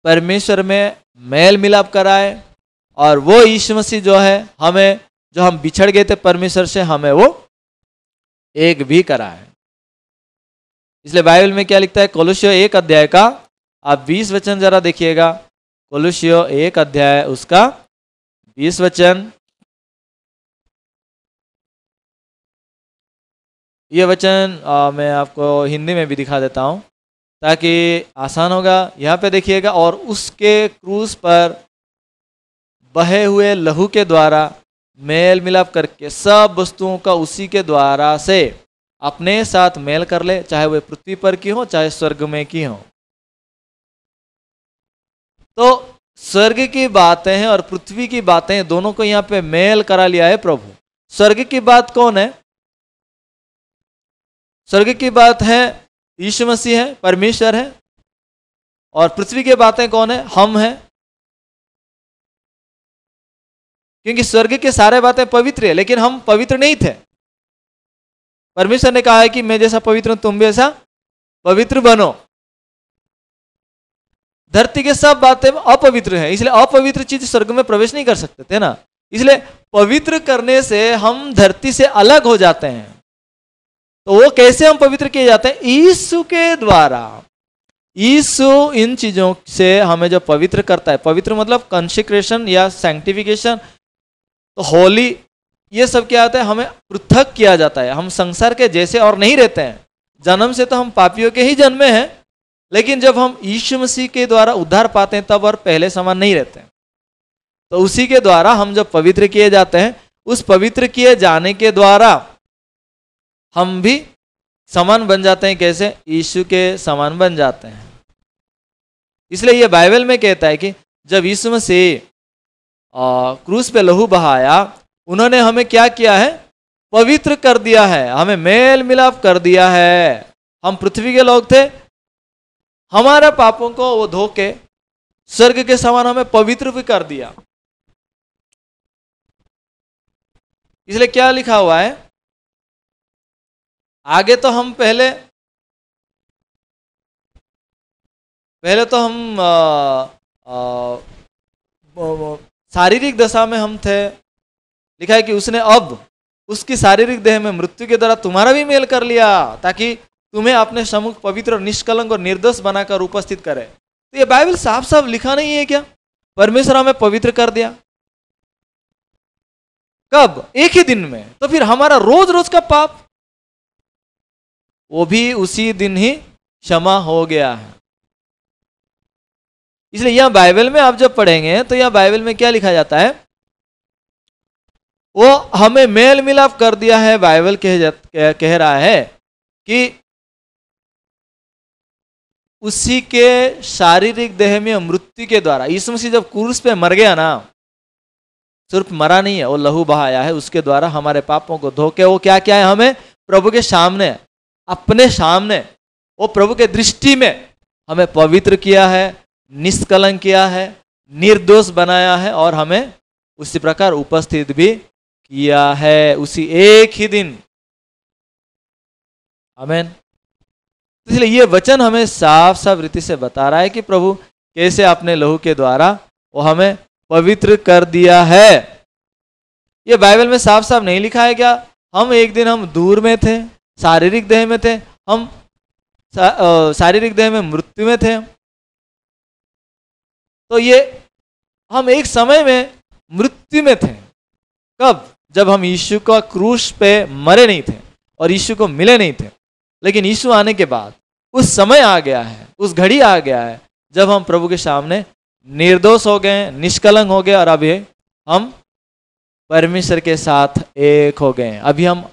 परमेश्वर में मेल मिलाप कराए। और वो यीशु मसीह जो है, हमें जो हम बिछड़ गए थे परमेश्वर से, हमें वो एक भी कराए। इसलिए बाइबल में क्या लिखता है? कोलोसियों 1 अध्याय का आप 20 वचन जरा देखिएगा। कोलोसियों 1 अध्याय उसका 20 वचन। ये वचन मैं आपको हिंदी में भी दिखा देता हूं ताकि आसान होगा। यहाँ पे देखिएगा, और उसके क्रूस पर बहे हुए लहू के द्वारा मेल मिलाप करके सब वस्तुओं का उसी के द्वारा से अपने साथ मेल कर ले, चाहे वह पृथ्वी पर की हो चाहे स्वर्ग में की हो। तो स्वर्ग की बातें हैं और पृथ्वी की बातें हैं, दोनों को यहाँ पे मेल करा लिया है प्रभु। स्वर्ग की बात कौन है? स्वर्ग की बात है यीशु मसीह है, परमेश्वर है। और पृथ्वी की बातें कौन है? हम हैं। क्योंकि स्वर्ग के सारे बातें पवित्र है, लेकिन हम पवित्र नहीं थे। परमेश्वर ने कहा है कि मैं जैसा पवित्र हूं तुम भी ऐसा पवित्र बनो। धरती के सब बातें अपवित्र हैं, इसलिए अपवित्र चीज स्वर्ग में प्रवेश नहीं कर सकते थे ना। इसलिए पवित्र करने से हम धरती से अलग हो जाते हैं। तो वो कैसे हम पवित्र किए जाते हैं? यीशु के द्वारा। यीशु इन चीजों से हमें जो पवित्र करता है, पवित्र मतलब कंसेक्रेशन या सैंक्टिफिकेशन, तो होली, ये सब क्या आता है? हमें पृथक किया जाता है। हम संसार के जैसे और नहीं रहते हैं। जन्म से तो हम पापियों के ही जन्मे हैं, लेकिन जब हम यीशु मसीह के द्वारा उद्धार पाते हैं तब और पहले समान नहीं रहते हैं। तो उसी के द्वारा हम जब पवित्र किए जाते हैं, उस पवित्र किए जाने के द्वारा हम भी समान बन जाते हैं। कैसे? यीशु के समान बन जाते हैं। इसलिए ये बाइबल में कहता है कि जब यीशु मसीह क्रूस पे लहू बहाया, उन्होंने हमें क्या किया है? पवित्र कर दिया है, हमें मेल मिलाप कर दिया है। हम पृथ्वी के लोग थे, हमारे पापों को वो धो के स्वर्ग के समान हमें पवित्र भी कर दिया। इसलिए क्या लिखा हुआ है आगे? तो हम पहले तो हम शारीरिक दशा में हम थे। लिखा है कि उसने अब उसकी शारीरिक देह में मृत्यु के द्वारा तुम्हारा भी मेल कर लिया, ताकि तुम्हें अपने सम्मुख पवित्र और निष्कलंक और निर्दोष बनाकर उपस्थित करे। तो ये बाइबल साफ साफ लिखा नहीं है क्या? परमेश्वर हमें पवित्र कर दिया। कब? एक ही दिन में। तो फिर हमारा रोज रोज का पाप वो भी उसी दिन ही क्षमा हो गया है। इसलिए यह बाइबल में आप जब पढ़ेंगे तो यह बाइबल में क्या लिखा जाता है? वो हमें मेल मिलाप कर दिया है। बाइबल कह रहा है कि उसी के शारीरिक देह में मृत्यु के द्वारा, यीशु मसीह जब क्रूस पे मर गया ना, सिर्फ मरा नहीं है, वो लहू बहाया है, उसके द्वारा हमारे पापों को धो के वो क्या क्या है? हमें प्रभु के सामने, अपने सामने, वो प्रभु के दृष्टि में हमें पवित्र किया है, निष्कलंक किया है, निर्दोष बनाया है और हमें उसी प्रकार उपस्थित भी किया है उसी एक ही दिन। आमीन। इसलिए ये वचन हमें साफ साफ रीति से बता रहा है कि प्रभु कैसे अपने लहू के द्वारा वो हमें पवित्र कर दिया है। ये बाइबल में साफ साफ नहीं लिखा है क्या हम एक दिन हम दूर में थे, शारीरिक देह में थे, हम शारीरिक देह में मृत्यु में थे। तो ये हम एक समय में मृत्यु में थे। कब? जब हम यीशु का क्रूस पे मरे नहीं थे और यीशु को मिले नहीं थे। लेकिन यीशु आने के बाद उस समय आ गया है, उस घड़ी आ गया है जब हम प्रभु के सामने निर्दोष हो गए, निष्कलंक हो गए और अभी हम परमेश्वर के साथ एक हो गए। अभी हम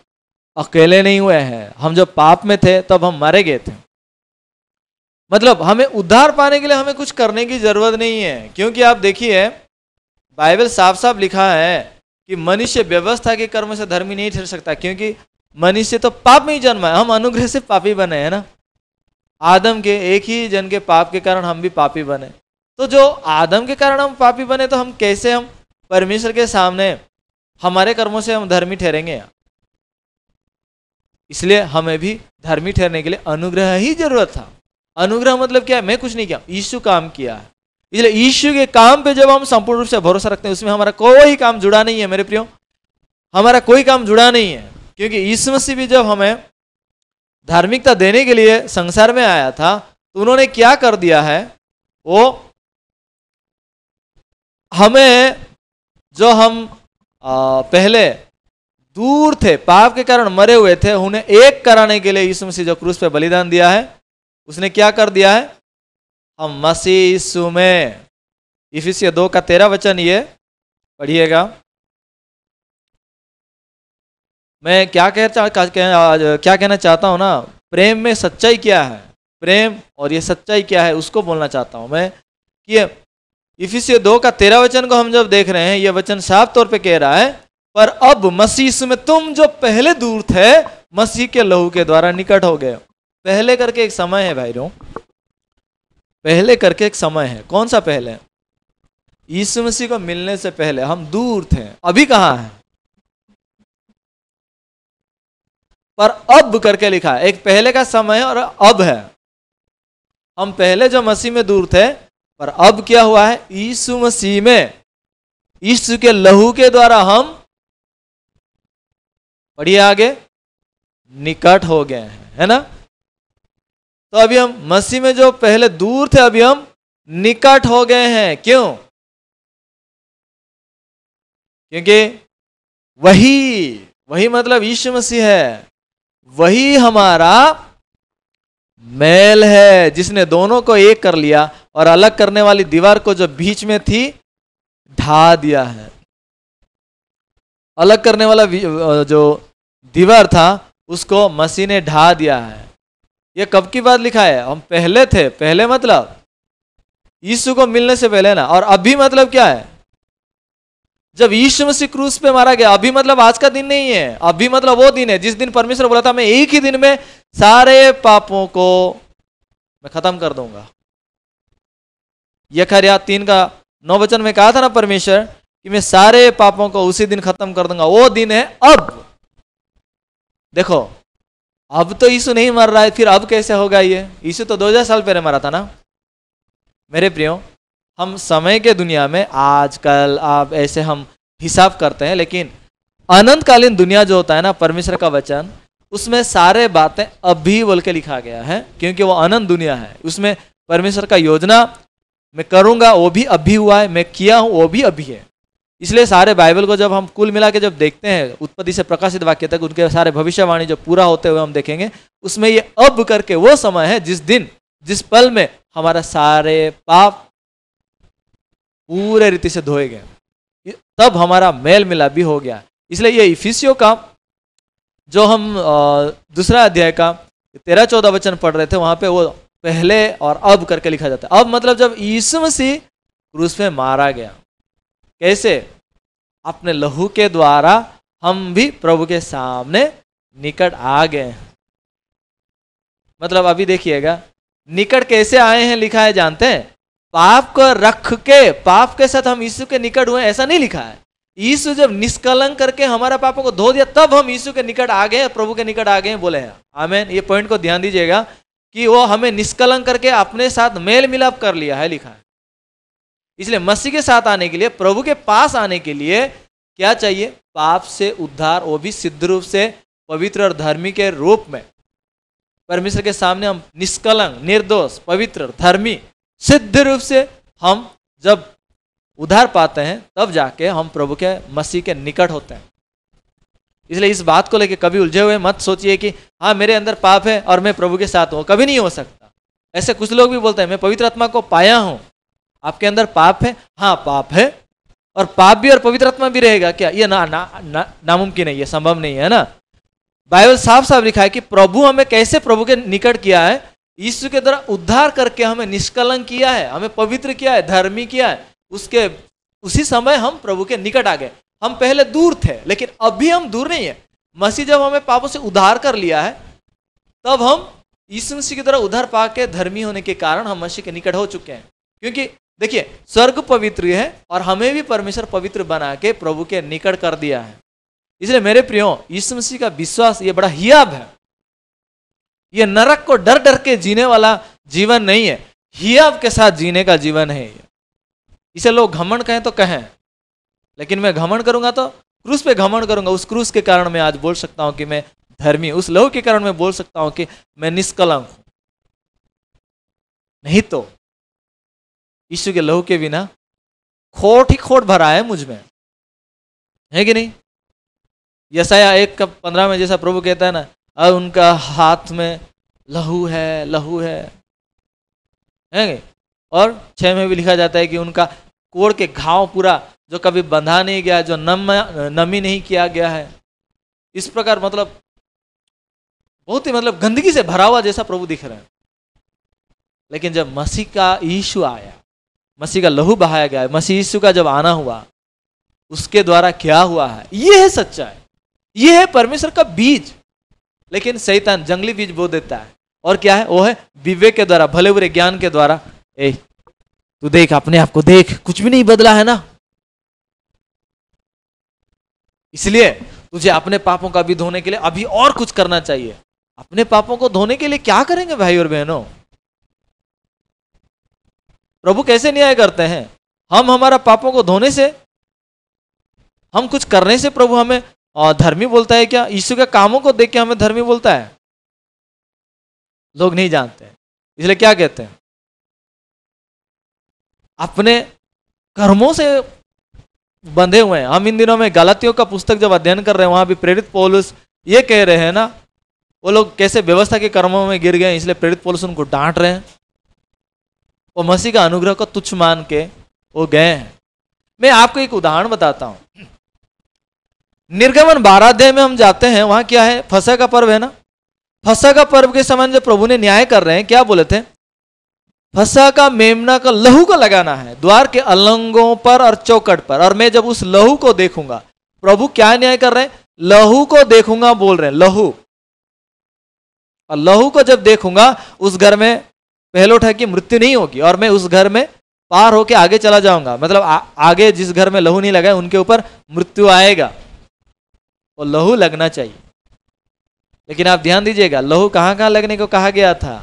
अकेले नहीं हुए हैं। हम जब पाप में थे तब हम मारे गए थे। मतलब हमें उद्धार पाने के लिए हमें कुछ करने की जरूरत नहीं है, क्योंकि आप देखिए बाइबल साफ साफ लिखा है कि मनुष्य व्यवस्था के कर्म से धर्मी नहीं ठहर सकता, क्योंकि मनुष्य तो पाप में ही जन्मा है। हम अनुग्रह से पापी बने हैं ना। आदम के एक ही जन के पाप के कारण हम भी पापी बने। तो जो आदम के कारण हम पापी बने, तो हम कैसे हम परमेश्वर के सामने हमारे कर्मों से हम धर्मी ठहरेंगे? इसलिए हमें भी धर्मी ठहरने के लिए अनुग्रह ही जरूरत था। अनुग्रह मतलब क्या है? मैं कुछ नहीं किया, यीशु काम किया है। इसलिए यीशु के काम पे जब हम संपूर्ण रूप से भरोसा रखते हैं, उसमें हमारा कोई काम जुड़ा नहीं है मेरे प्रियो, हमारा कोई काम जुड़ा नहीं है। क्योंकि यीशु मसीह भी जब हमें धार्मिकता देने के लिए संसार में आया था, तो उन्होंने क्या कर दिया है? वो हमें जो हम पहले दूर थे, पाप के कारण मरे हुए थे, उन्हें एक कराने के लिए यीशु मसीह जो क्रूस पे बलिदान दिया है, उसने क्या कर दिया है? हम मसीह यीशु में। इफिसियों 2:13 ये पढ़िएगा। मैं क्या कहना चाहता हूं ना, प्रेम में सच्चाई क्या है, प्रेम और ये सच्चाई क्या है, उसको बोलना चाहता हूं मैं। कि इफिसियों 2:13 को हम जब देख रहे हैं, ये वचन साफ तौर पे कह रहा है, पर अब मसीह यीशु में तुम जो पहले दूर थे, मसीह के लहू के द्वारा निकट हो गए। पहले करके एक समय है भाइयों, पहले करके एक समय है। कौन सा पहले? यीशु मसीह को मिलने से पहले हम दूर थे। अभी कहां है? पर अब करके लिखा है। एक पहले का समय है और अब है। हम पहले जो मसीह में दूर थे, पर अब क्या हुआ है? यीशु मसीह में, यीशु के लहू के द्वारा हम, पढ़िए आगे, निकट हो गए हैं, है ना। तो अभी हम मसीह में जो पहले दूर थे, अभी हम निकट हो गए हैं। क्यों? क्योंकि वही मतलब यीशु मसीह है, वही हमारा मेल है, जिसने दोनों को एक कर लिया और अलग करने वाली दीवार को जो बीच में थी ढा दिया है। अलग करने वाला जो दीवार था उसको मसीह ने ढा दिया है। ये कब की बात लिखा है? हम पहले थे। पहले मतलब यीशु को मिलने से पहले ना। और अभी मतलब क्या है? जब यीशु मसीह क्रूस पे मारा गया। अभी मतलब आज का दिन नहीं है, अभी मतलब वो दिन है जिस दिन परमेश्वर बोला था मैं एक ही दिन में सारे पापों को मैं खत्म कर दूंगा। यखरिया 3:9 में कहा था ना परमेश्वर कि मैं सारे पापों को उसी दिन खत्म कर दूंगा। वो दिन है अब। देखो, अब तो यीशु नहीं मर रहा है, फिर अब कैसे होगा ये? यीशु तो 2000 साल पहले मरा था ना। मेरे प्रियो, हम समय के दुनिया में आजकल आप ऐसे हम हिसाब करते हैं, लेकिन अनंतकालीन दुनिया जो होता है ना, परमेश्वर का वचन, उसमें सारे बातें अभी बोल के लिखा गया है, क्योंकि वो अनंत दुनिया है। उसमें परमेश्वर का योजना मैं करूंगा वो भी अभी हुआ है, मैं किया हूं वो भी अभी है। इसलिए सारे बाइबल को जब हम कुल मिला के जब देखते हैं, उत्पत्ति से प्रकाशित वाक्य तक, उनके सारे भविष्यवाणी जो पूरा होते हुए हम देखेंगे, उसमें ये अब करके वो समय है जिस दिन, जिस पल में हमारा सारे पाप पूरे रीति से धोए गए, तब हमारा मेल मिलाप भी हो गया। इसलिए ये इफिसियों का जो हम दूसरा अध्याय का 13-14 पढ़ रहे थे, वहां पे वो पहले और अब करके लिखा जाता है। अब मतलब जब यीशु मसीह क्रूस पे मारा गया, कैसे? अपने लहू के द्वारा हम भी प्रभु के सामने निकट आ गए। मतलब अभी देखिएगा, निकट कैसे आए हैं लिखा है जानते हैं? पाप को रख के, पाप के साथ हम यीशु के निकट हुए, ऐसा नहीं लिखा है। यीशु जब निष्कलंक करके हमारा पापों को धो दिया, तब हम यीशु के निकट आ गए, प्रभु के निकट आ गए बोले हैं। आमीन। ये पॉइंट को ध्यान दीजिएगा कि वो हमें निष्कलंक करके अपने साथ मेल मिलाप कर लिया है, लिखा है। इसलिए मसीह के साथ आने के लिए, प्रभु के पास आने के लिए क्या चाहिए? पाप से उद्धार, वो भी सिद्ध रूप से पवित्र और धर्मी के रूप में। परमेश्वर के सामने हम निष्कलंक, निर्दोष, पवित्र, धर्मी, सिद्ध रूप से हम जब उद्धार पाते हैं, तब जाके हम प्रभु के, मसीह के निकट होते हैं। इसलिए इस बात को लेके कभी उलझे हुए मत सोचिए कि हाँ मेरे अंदर पाप है और मैं प्रभु के साथ हूँ। कभी नहीं हो सकता। ऐसे कुछ लोग भी बोलते हैं मैं पवित्र आत्मा को पाया हूँ। आपके अंदर पाप है? हाँ पाप है, और पाप भी और पवित्र आत्मा भी रहेगा क्या? ये नामुमकिन है, ये संभव नहीं है ना। बाइबल साफ साफ लिखा है कि प्रभु हमें कैसे प्रभु के निकट किया है, यीशु के द्वारा उद्धार करके हमें निष्कलंक किया है, हमें पवित्र किया है, धर्मी किया है। उसके उसी समय हम प्रभु के निकट आ गए। हम पहले दूर थे, लेकिन अभी हम दूर नहीं है। मसीह जब हमें पापों से उद्धार कर लिया है, तब हम यीशु मसीह के द्वारा उद्धार पाके धर्मी होने के कारण हम मसीह के निकट हो चुके हैं। क्योंकि देखिए स्वर्ग पवित्र है और हमें भी परमेश्वर पवित्र बना के प्रभु के निकट कर दिया है। इसलिए मेरे प्रियो, यीशु मसीह का विश्वास ये बड़ा हियाब है। ये नरक को डर डर के जीने वाला जीवन नहीं है, हियाब के साथ जीने का जीवन है। इसे लोग घमंड कहें तो कहें, लेकिन मैं घमंड करूंगा तो क्रूस पे घमंड करूंगा। उस क्रूस के कारण मैं आज बोल सकता हूं कि मैं धर्मी, उस लहू के कारण मैं बोल सकता हूं कि मैं निष्कलंक हूं। नहीं तो यीशु के लहू के बिना खोट ही खोट भरा है मुझ में, है कि नहीं? यशायाह 1:15 में जैसा प्रभु कहता है ना, अब उनका हाथ में लहू है, लहू है। और 6 में भी लिखा जाता है कि उनका कोड़ के घाव पूरा जो कभी बंधा नहीं गया, जो नमी नहीं किया गया है। इस प्रकार मतलब बहुत ही मतलब गंदगी से भरा हुआ जैसा प्रभु दिख रहा है। लेकिन जब मसीह का यीशु आया, मसीह का लहू बहाया गया, मसीह यीशु का जब आना हुआ, उसके द्वारा क्या हुआ है, ये है सच्चाई, ये है परमेश्वर का बीज। लेकिन शैतान जंगली बीज बो देता है, और क्या है? वो है विवेक के द्वारा, भले बुरे ज्ञान के द्वारा। तू देख, अपने आप को देख, कुछ भी नहीं बदला है ना। इसलिए तुझे अपने पापों का भी धोने के लिए अभी और कुछ करना चाहिए। अपने पापों को धोने के लिए क्या करेंगे भाई और बहनों? प्रभु कैसे न्याय करते हैं? हम हमारा पापों को धोने से, हम कुछ करने से प्रभु हमें धर्मी बोलता है क्या? यीशु के कामों को देख के हमें धर्मी बोलता है? लोग नहीं जानते, इसलिए क्या कहते हैं? अपने कर्मों से बंधे हुए हैं। हम इन दिनों में गलातियों का पुस्तक जब अध्ययन कर रहे हैं, वहां भी प्रेरित पौलुस ये कह रहे हैं ना, वो लोग कैसे व्यवस्था के कर्मों में गिर गए, इसलिए प्रेरित पौलुस उनको डांट रहे हैं। वो मसीह का अनुग्रह को तुच्छ मान के वो गए हैं। मैं आपको एक उदाहरण बताता हूं। निर्गमन 12 अध्याय में हम जाते हैं, वहां क्या है? फसह का पर्व है ना। फसह का पर्व के समय जब प्रभु ने न्याय कर रहे हैं, क्या बोले थे? फसह का मेमना का लहू को लगाना है द्वार के अलंगों पर और चौखट पर, और मैं जब उस लहू को देखूंगा। प्रभु क्या न्याय कर रहे हैं? लहू को देखूंगा बोल रहे हैं, लहू। और लहू को जब देखूंगा, उस घर में पहले उठा की मृत्यु नहीं होगी, और मैं उस घर में पार होके आगे चला जाऊंगा। मतलब आगे जिस घर में लहू नहीं लगा है उनके ऊपर मृत्यु आएगा। और लहू लगना चाहिए। लेकिन आप ध्यान दीजिएगा, लहू कहां कहां लगने को कहा गया था?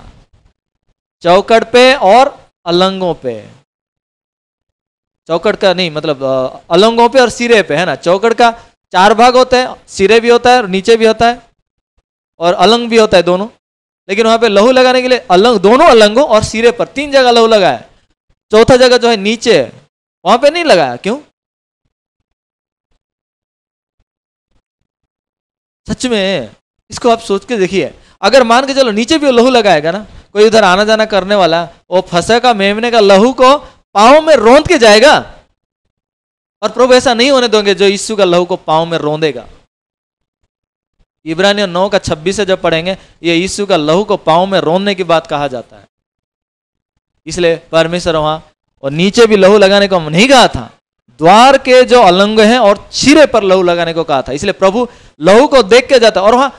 चौखट पे और अलंगों पे। चौखट का नहीं, मतलब अलंगों पे और सिरे पे, है ना। चौखट का 4 भाग होता है, सिरे भी होता है और नीचे भी होता है, और अलंग भी होता है, दोनों। लेकिन वहां पे लहू लगाने के लिए अलंग, दोनों अलंगों और सिरे पर 3 जगह लहू लगाया। चौथा जगह जो है नीचे, वहां पे नहीं लगाया। क्यों? सच में इसको आप सोच के देखिए। अगर मान के चलो नीचे भी लहू लगाएगा ना, कोई उधर आना जाना करने वाला, वो फसह का मेमने का लहू को पांव में रोंद के जाएगा। और प्रभु ऐसा नहीं होने देंगे जो यीशु का लहू को पांव में रोंदेगा। इब्रानियों 9:26 से जब पढ़ेंगे, ये यीशु का लहू को पांव में रोंदने की बात कहा जाता है। इसलिए परमेश्वर वहां और नीचे भी लहू लगाने को नहीं कहा था, द्वार के जो अलंग हैं और सिरे पर लहू लगाने को कहा था। इसलिए प्रभु लहू को देख के जाता, और वहां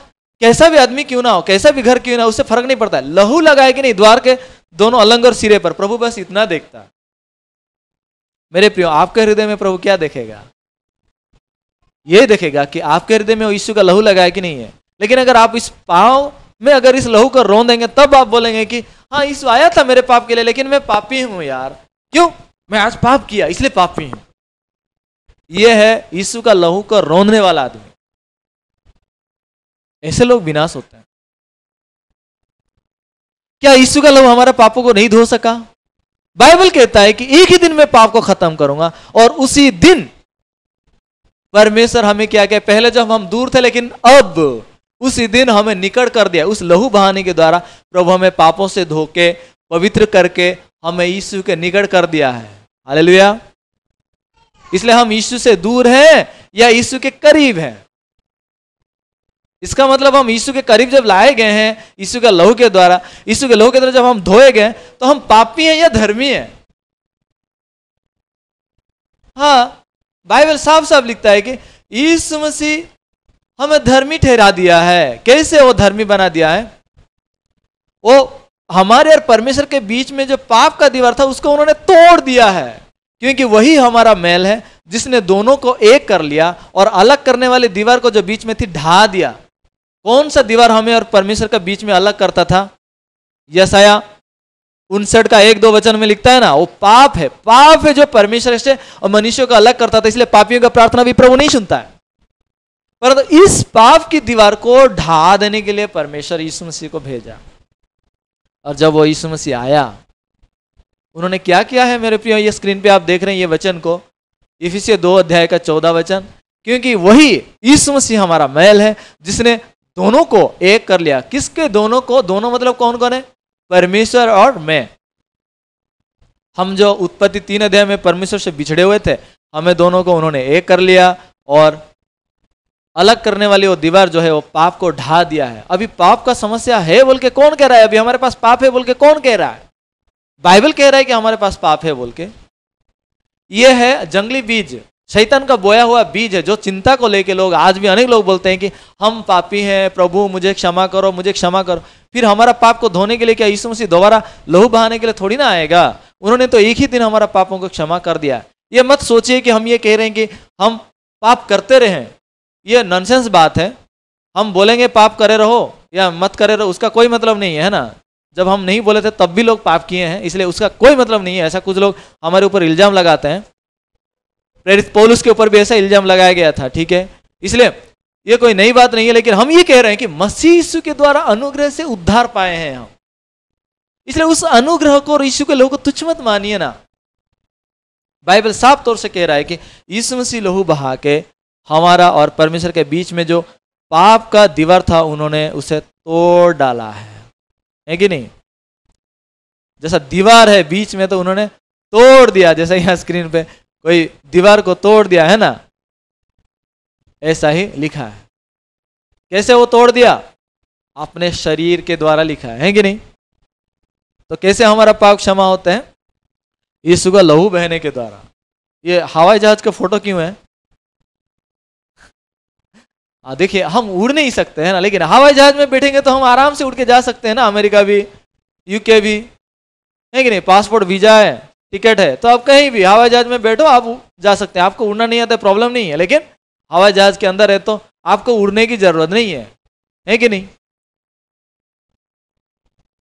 कैसा भी आदमी क्यों ना हो, कैसा भी घर क्यों ना हो, उससे फर्क नहीं पड़ता है लहू लगाए कि नहीं द्वार के दोनों अलंग और सिरे पर। प्रभु बस इतना देखता है। मेरे प्रियो, आपके हृदय में प्रभु क्या देखेगा? ये देखेगा कि आपके हृदय में वो यीशु का लहू लगा है कि नहीं है। लेकिन अगर आप इस पाँव में अगर इस लहू को रौंद देंगे, तब आप बोलेंगे कि हाँ यीशु आया था मेरे पाप के लिए, लेकिन मैं पापी हूं यार, क्यों, मैं आज पाप किया इसलिए पापी हूं। ये है यीशु का लहू को रौंदने वाला आदमी। ऐसे लोग विनाश होते हैं। क्या यीशु का लहू हमारे पापों को नहीं धो सका? बाइबल कहता है कि एक ही दिन में पाप को खत्म करूंगा, और उसी दिन परमेश्वर हमें क्या क्या, पहले जब हम दूर थे लेकिन अब उसी दिन हमें निकट कर दिया। उस लहू बहाने के द्वारा प्रभु हमें पापों से धो के पवित्र करके हमें यीशु के निकट कर दिया है। हालेलुया। इसलिए हम यीशु से दूर हैं या यीशु के करीब हैं। इसका मतलब हम यीशु के करीब जब लाए गए हैं यीशु के लहू के द्वारा, यीशु के लहू के द्वारा जब हम धोए गए, तो हम पापी हैं या धर्मी हैं? हाँ, बाइबल साफ साफ लिखता है कि यीशु मसीह हमें धर्मी ठहरा दिया है। कैसे वो धर्मी बना दिया है? वो हमारे और परमेश्वर के बीच में जो पाप का दीवार था उसको उन्होंने तोड़ दिया है, क्योंकि वही हमारा मैल है जिसने दोनों को एक कर लिया और अलग करने वाली दीवार को जो बीच में थी ढा दिया। कौन सा दीवार हमें और परमेश्वर के बीच में अलग करता था? यशाया 59 का 1-2 वचन में लिखता है ना, वो पाप है। पाप है जो परमेश्वर से और मनुष्यों को अलग करता था। इसलिए पापियों का प्रार्थना भी प्रभु नहीं सुनता है। परंतु इस पाप की दीवार को ढा देने के लिए परमेश्वर यीशु मसीह को भेजा। और जब वो यीशु मसीह आया, उन्होंने क्या किया है मेरे प्रियो? ये स्क्रीन पे आप देख रहे हैं ये वचन को, इफिसियों 2 अध्याय का 14 वचन। क्योंकि वही यीशु मसीह हमारा मैल है जिसने दोनों को एक कर लिया। किसके दोनों को? दोनों मतलब कौन कौन है? परमेश्वर और मैं। हम जो उत्पत्ति 3 अध्याय में परमेश्वर से बिछड़े हुए थे, हमें दोनों को उन्होंने एक कर लिया और अलग करने वाली वो दीवार जो है वो पाप को ढा दिया है। अभी पाप का समस्या है बोल के कौन कह रहा है? अभी हमारे पास पाप है बोल के कौन कह रहा है? बाइबल कह रहा है कि हमारे पास पाप है बोल के। ये है जंगली बीज, शैतान का बोया हुआ बीज है, जो चिंता को लेके लोग आज भी अनेक लोग बोलते हैं कि हम पापी हैं, प्रभु मुझे क्षमा करो, मुझे क्षमा करो। फिर हमारा पाप को धोने के लिए क्या यीशु मसीह दोबारा लहू बहाने के लिए थोड़ी ना आएगा? उन्होंने तो एक ही दिन हमारा पापों को क्षमा कर दिया। ये मत सोचिए कि हम ये कह रहे हैं कि हम पाप करते रहें। ये नॉनसेंस बात है। हम बोलेंगे पाप करे रहो या मत करे रहो, उसका कोई मतलब नहीं है ना। जब हम नहीं बोले थे तब भी लोग पाप किए हैं, इसलिए उसका कोई मतलब नहीं है। ऐसा कुछ लोग हमारे ऊपर इल्जाम लगाते हैं। प्रेरित पौलुस के ऊपर भी ऐसा इल्जाम लगाया गया था, ठीक है। इसलिए ये कोई नई बात नहीं है, लेकिन हम ये कह रहे हैं कि मसीह यीशु के द्वारा अनुग्रह से उद्धार पाए हैं हम। इसलिए उस अनुग्रह को और यीशु के लहू को तुच्छ मत मानिए ना। बाइबल साफ तौर से कह रहा है कि यीशु मसीह लहू बहा के हमारा और परमेश्वर के बीच में जो पाप का दीवार था उन्होंने उसे तोड़ डाला है कि नहीं? जैसा दीवार है बीच में, तो उन्होंने तोड़ दिया। जैसा यहाँ स्क्रीन पे कोई दीवार को तोड़ दिया है ना, ऐसा ही लिखा है। कैसे वो तोड़ दिया? अपने शरीर के द्वारा लिखा है कि नहीं? तो कैसे हमारा पाप क्षमा होता है? यीशु का लहू बहने के द्वारा। ये हवाई जहाज का फोटो क्यों है? देखिए, हम उड़ नहीं सकते हैं ना, लेकिन हवाई जहाज में बैठेंगे तो हम आराम से उड़ के जा सकते हैं ना। अमेरिका भी, यूके भी, है कि नहीं? पासपोर्ट, वीजा है, टिकट है, तो आप कहीं भी हवाई जहाज में बैठो, आप जा सकते हैं। आपको उड़ना नहीं आता, प्रॉब्लम नहीं है। लेकिन हवाई जहाज के अंदर है तो आपको उड़ने की जरूरत नहीं है कि नहीं?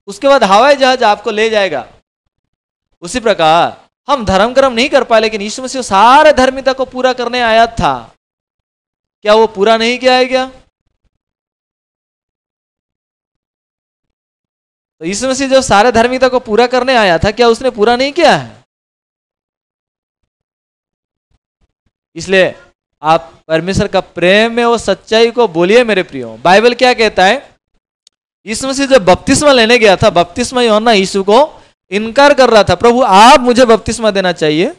उसके बाद हवाई जहाज आपको ले जाएगा। उसी प्रकार हम धर्म कर्म नहीं कर पाए, लेकिन यीशु मसीह सारे धर्मिता को पूरा करने आया था। क्या वो पूरा नहीं किया है क्या? तो यीशु मसीह जब सारे धार्मिकता को पूरा करने आया था, क्या उसने पूरा नहीं किया है? इसलिए आप परमेश्वर का प्रेम में वो सच्चाई को बोलिए मेरे प्रियो। बाइबल क्या कहता है? यीशु मसीह जब बपतिस्मा लेने गया था, बपतिस्मा यूहन्ना यीशु को इनकार कर रहा था, प्रभु आप मुझे बपतिस्मा देना चाहिए।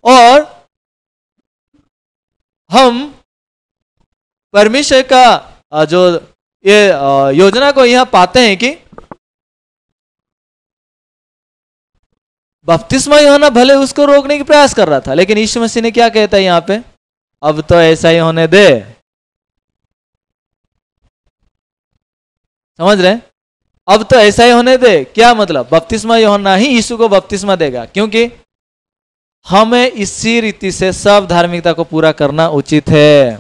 और हम परमेश्वर का जो ये योजना को यहां पाते हैं कि बपतिस्मा यूहन्ना भले उसको रोकने की प्रयास कर रहा था, लेकिन यीशु मसीह ने क्या कहता है यहां पे? अब तो ऐसा ही होने दे। समझ रहे हैं? अब तो ऐसा ही होने दे। क्या मतलब? बपतिस्मा यूहन्ना ही यीशु को बपतिस्मा देगा, क्योंकि हमें इसी रीति से सब धार्मिकता को पूरा करना उचित है।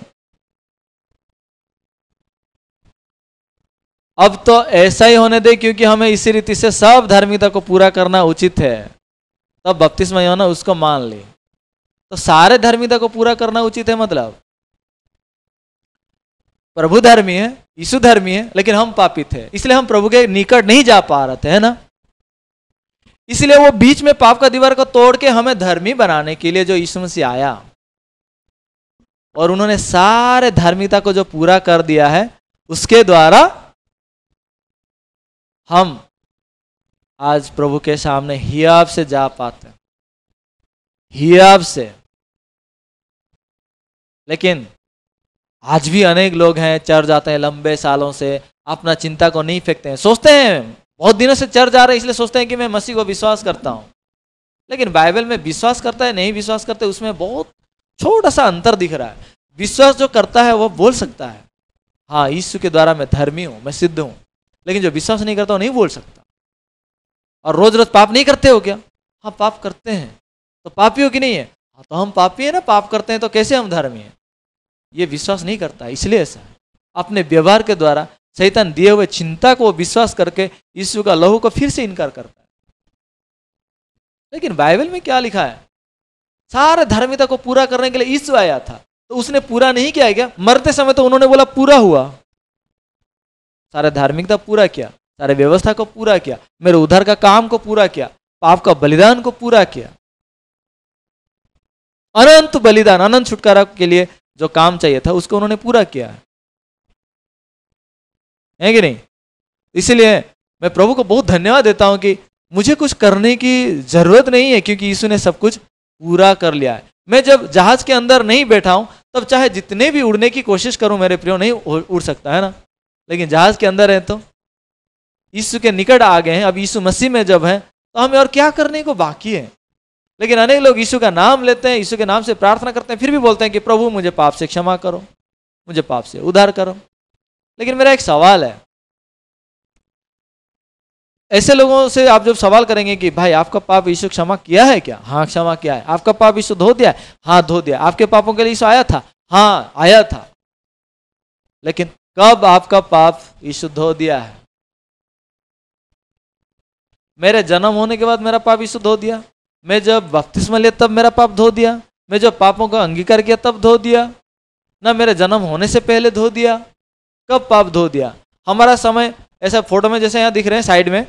अब तो ऐसा ही होने दे, क्योंकि हमें इसी रीति से सब धार्मिकता को पूरा करना उचित है, तब बपतिस्मा यूहन्ना उसको मान ले। तो सारे धार्मिकता को पूरा करना उचित है, मतलब प्रभु धर्मी है, यीशु धर्मी है, लेकिन हम पापी थे, इसलिए हम प्रभु के निकट नहीं जा पा रहे थे, है ना। इसलिए वो बीच में पाप का दीवार को तोड़ के हमें धर्मी बनाने के लिए जो यीशु मसीह आया, और उन्होंने सारे धार्मिकता को जो पूरा कर दिया है, उसके द्वारा हम आज प्रभु के सामने हियाब से जा पाते हैं, हियाब से। लेकिन आज भी अनेक लोग हैं, चर्च जाते हैं लंबे सालों से, अपना चिंता को नहीं फेंकते हैं, सोचते हैं बहुत दिनों से चर्च जा रहे हैं, इसलिए सोचते हैं कि मैं मसीह को विश्वास करता हूं। लेकिन बाइबल में विश्वास करता है नहीं विश्वास करते, उसमें बहुत छोटा सा अंतर दिख रहा है। विश्वास जो करता है वो बोल सकता है, हाँ यीशु के द्वारा मैं धर्मी हूं, मैं सिद्ध हूं। लेकिन जो विश्वास नहीं करता वो नहीं बोल सकता। और रोज रोज पाप नहीं करते हो क्या? हाँ पाप करते हैं। तो पापी हो कि नहीं है? हाँ तो हम पापी है ना, पाप करते हैं, तो कैसे हम धर्मी हैं? ये विश्वास नहीं करता, इसलिए ऐसा है। अपने व्यवहार के द्वारा शैतान दिए हुए चिंता को विश्वास करके यीशु का लहू को फिर से इनकार करता है। लेकिन बाइबल में क्या लिखा है? सारे धार्मिकता को पूरा करने के लिए यीशु आया था, तो उसने पूरा नहीं किया क्या? मरते समय तो उन्होंने बोला पूरा हुआ। सारे धार्मिकता पूरा किया, सारे व्यवस्था को पूरा किया, मेरे उद्धार का काम को पूरा किया, पाप का बलिदान को पूरा किया। अनंत बलिदान, अनंत छुटकारा के लिए जो काम चाहिए था उसको उन्होंने पूरा किया है कि नहीं? इसलिए मैं प्रभु को बहुत धन्यवाद देता हूं कि मुझे कुछ करने की जरूरत नहीं है, क्योंकि यीशु ने सब कुछ पूरा कर लिया है। मैं जब जहाज के अंदर नहीं बैठा हूं, तब चाहे जितने भी उड़ने की कोशिश करूं मेरे प्रियो, नहीं उड़ सकता है ना। लेकिन जहाज के अंदर है तो यीशु के निकट आ गए हैं, अब यीशु मसीह में जब है तो हमें और क्या करने को बाकी है। लेकिन अनेक लोग यीशु का नाम लेते हैं, यीशु के नाम से प्रार्थना करते हैं, फिर भी बोलते हैं कि प्रभु मुझे पाप से क्षमा करो, मुझे पाप से उद्धार करो। लेकिन मेरा एक सवाल है, ऐसे लोगों से आप जब सवाल करेंगे कि भाई आपका पाप यीशु क्षमा किया है क्या? हाँ क्षमा किया है। आपका पाप यीशु धो दिया है? हाँ धो दिया। आपके पापों के लिए यीशु आया था? हाँ आया था। लेकिन कब आपका पाप यीशु धो दिया है? मेरे जन्म होने के बाद मेरा पाप यीशु धो दिया, मैं जब बपतिस्मा लिया तब मेरा पाप धो दिया, मैं जब पापों का अंगीकार किया तब धो दिया, ना मेरे जन्म होने से पहले धो दिया। कब पाप धो दिया? हमारा समय ऐसा फोटो में जैसे यहाँ दिख रहे हैं साइड में,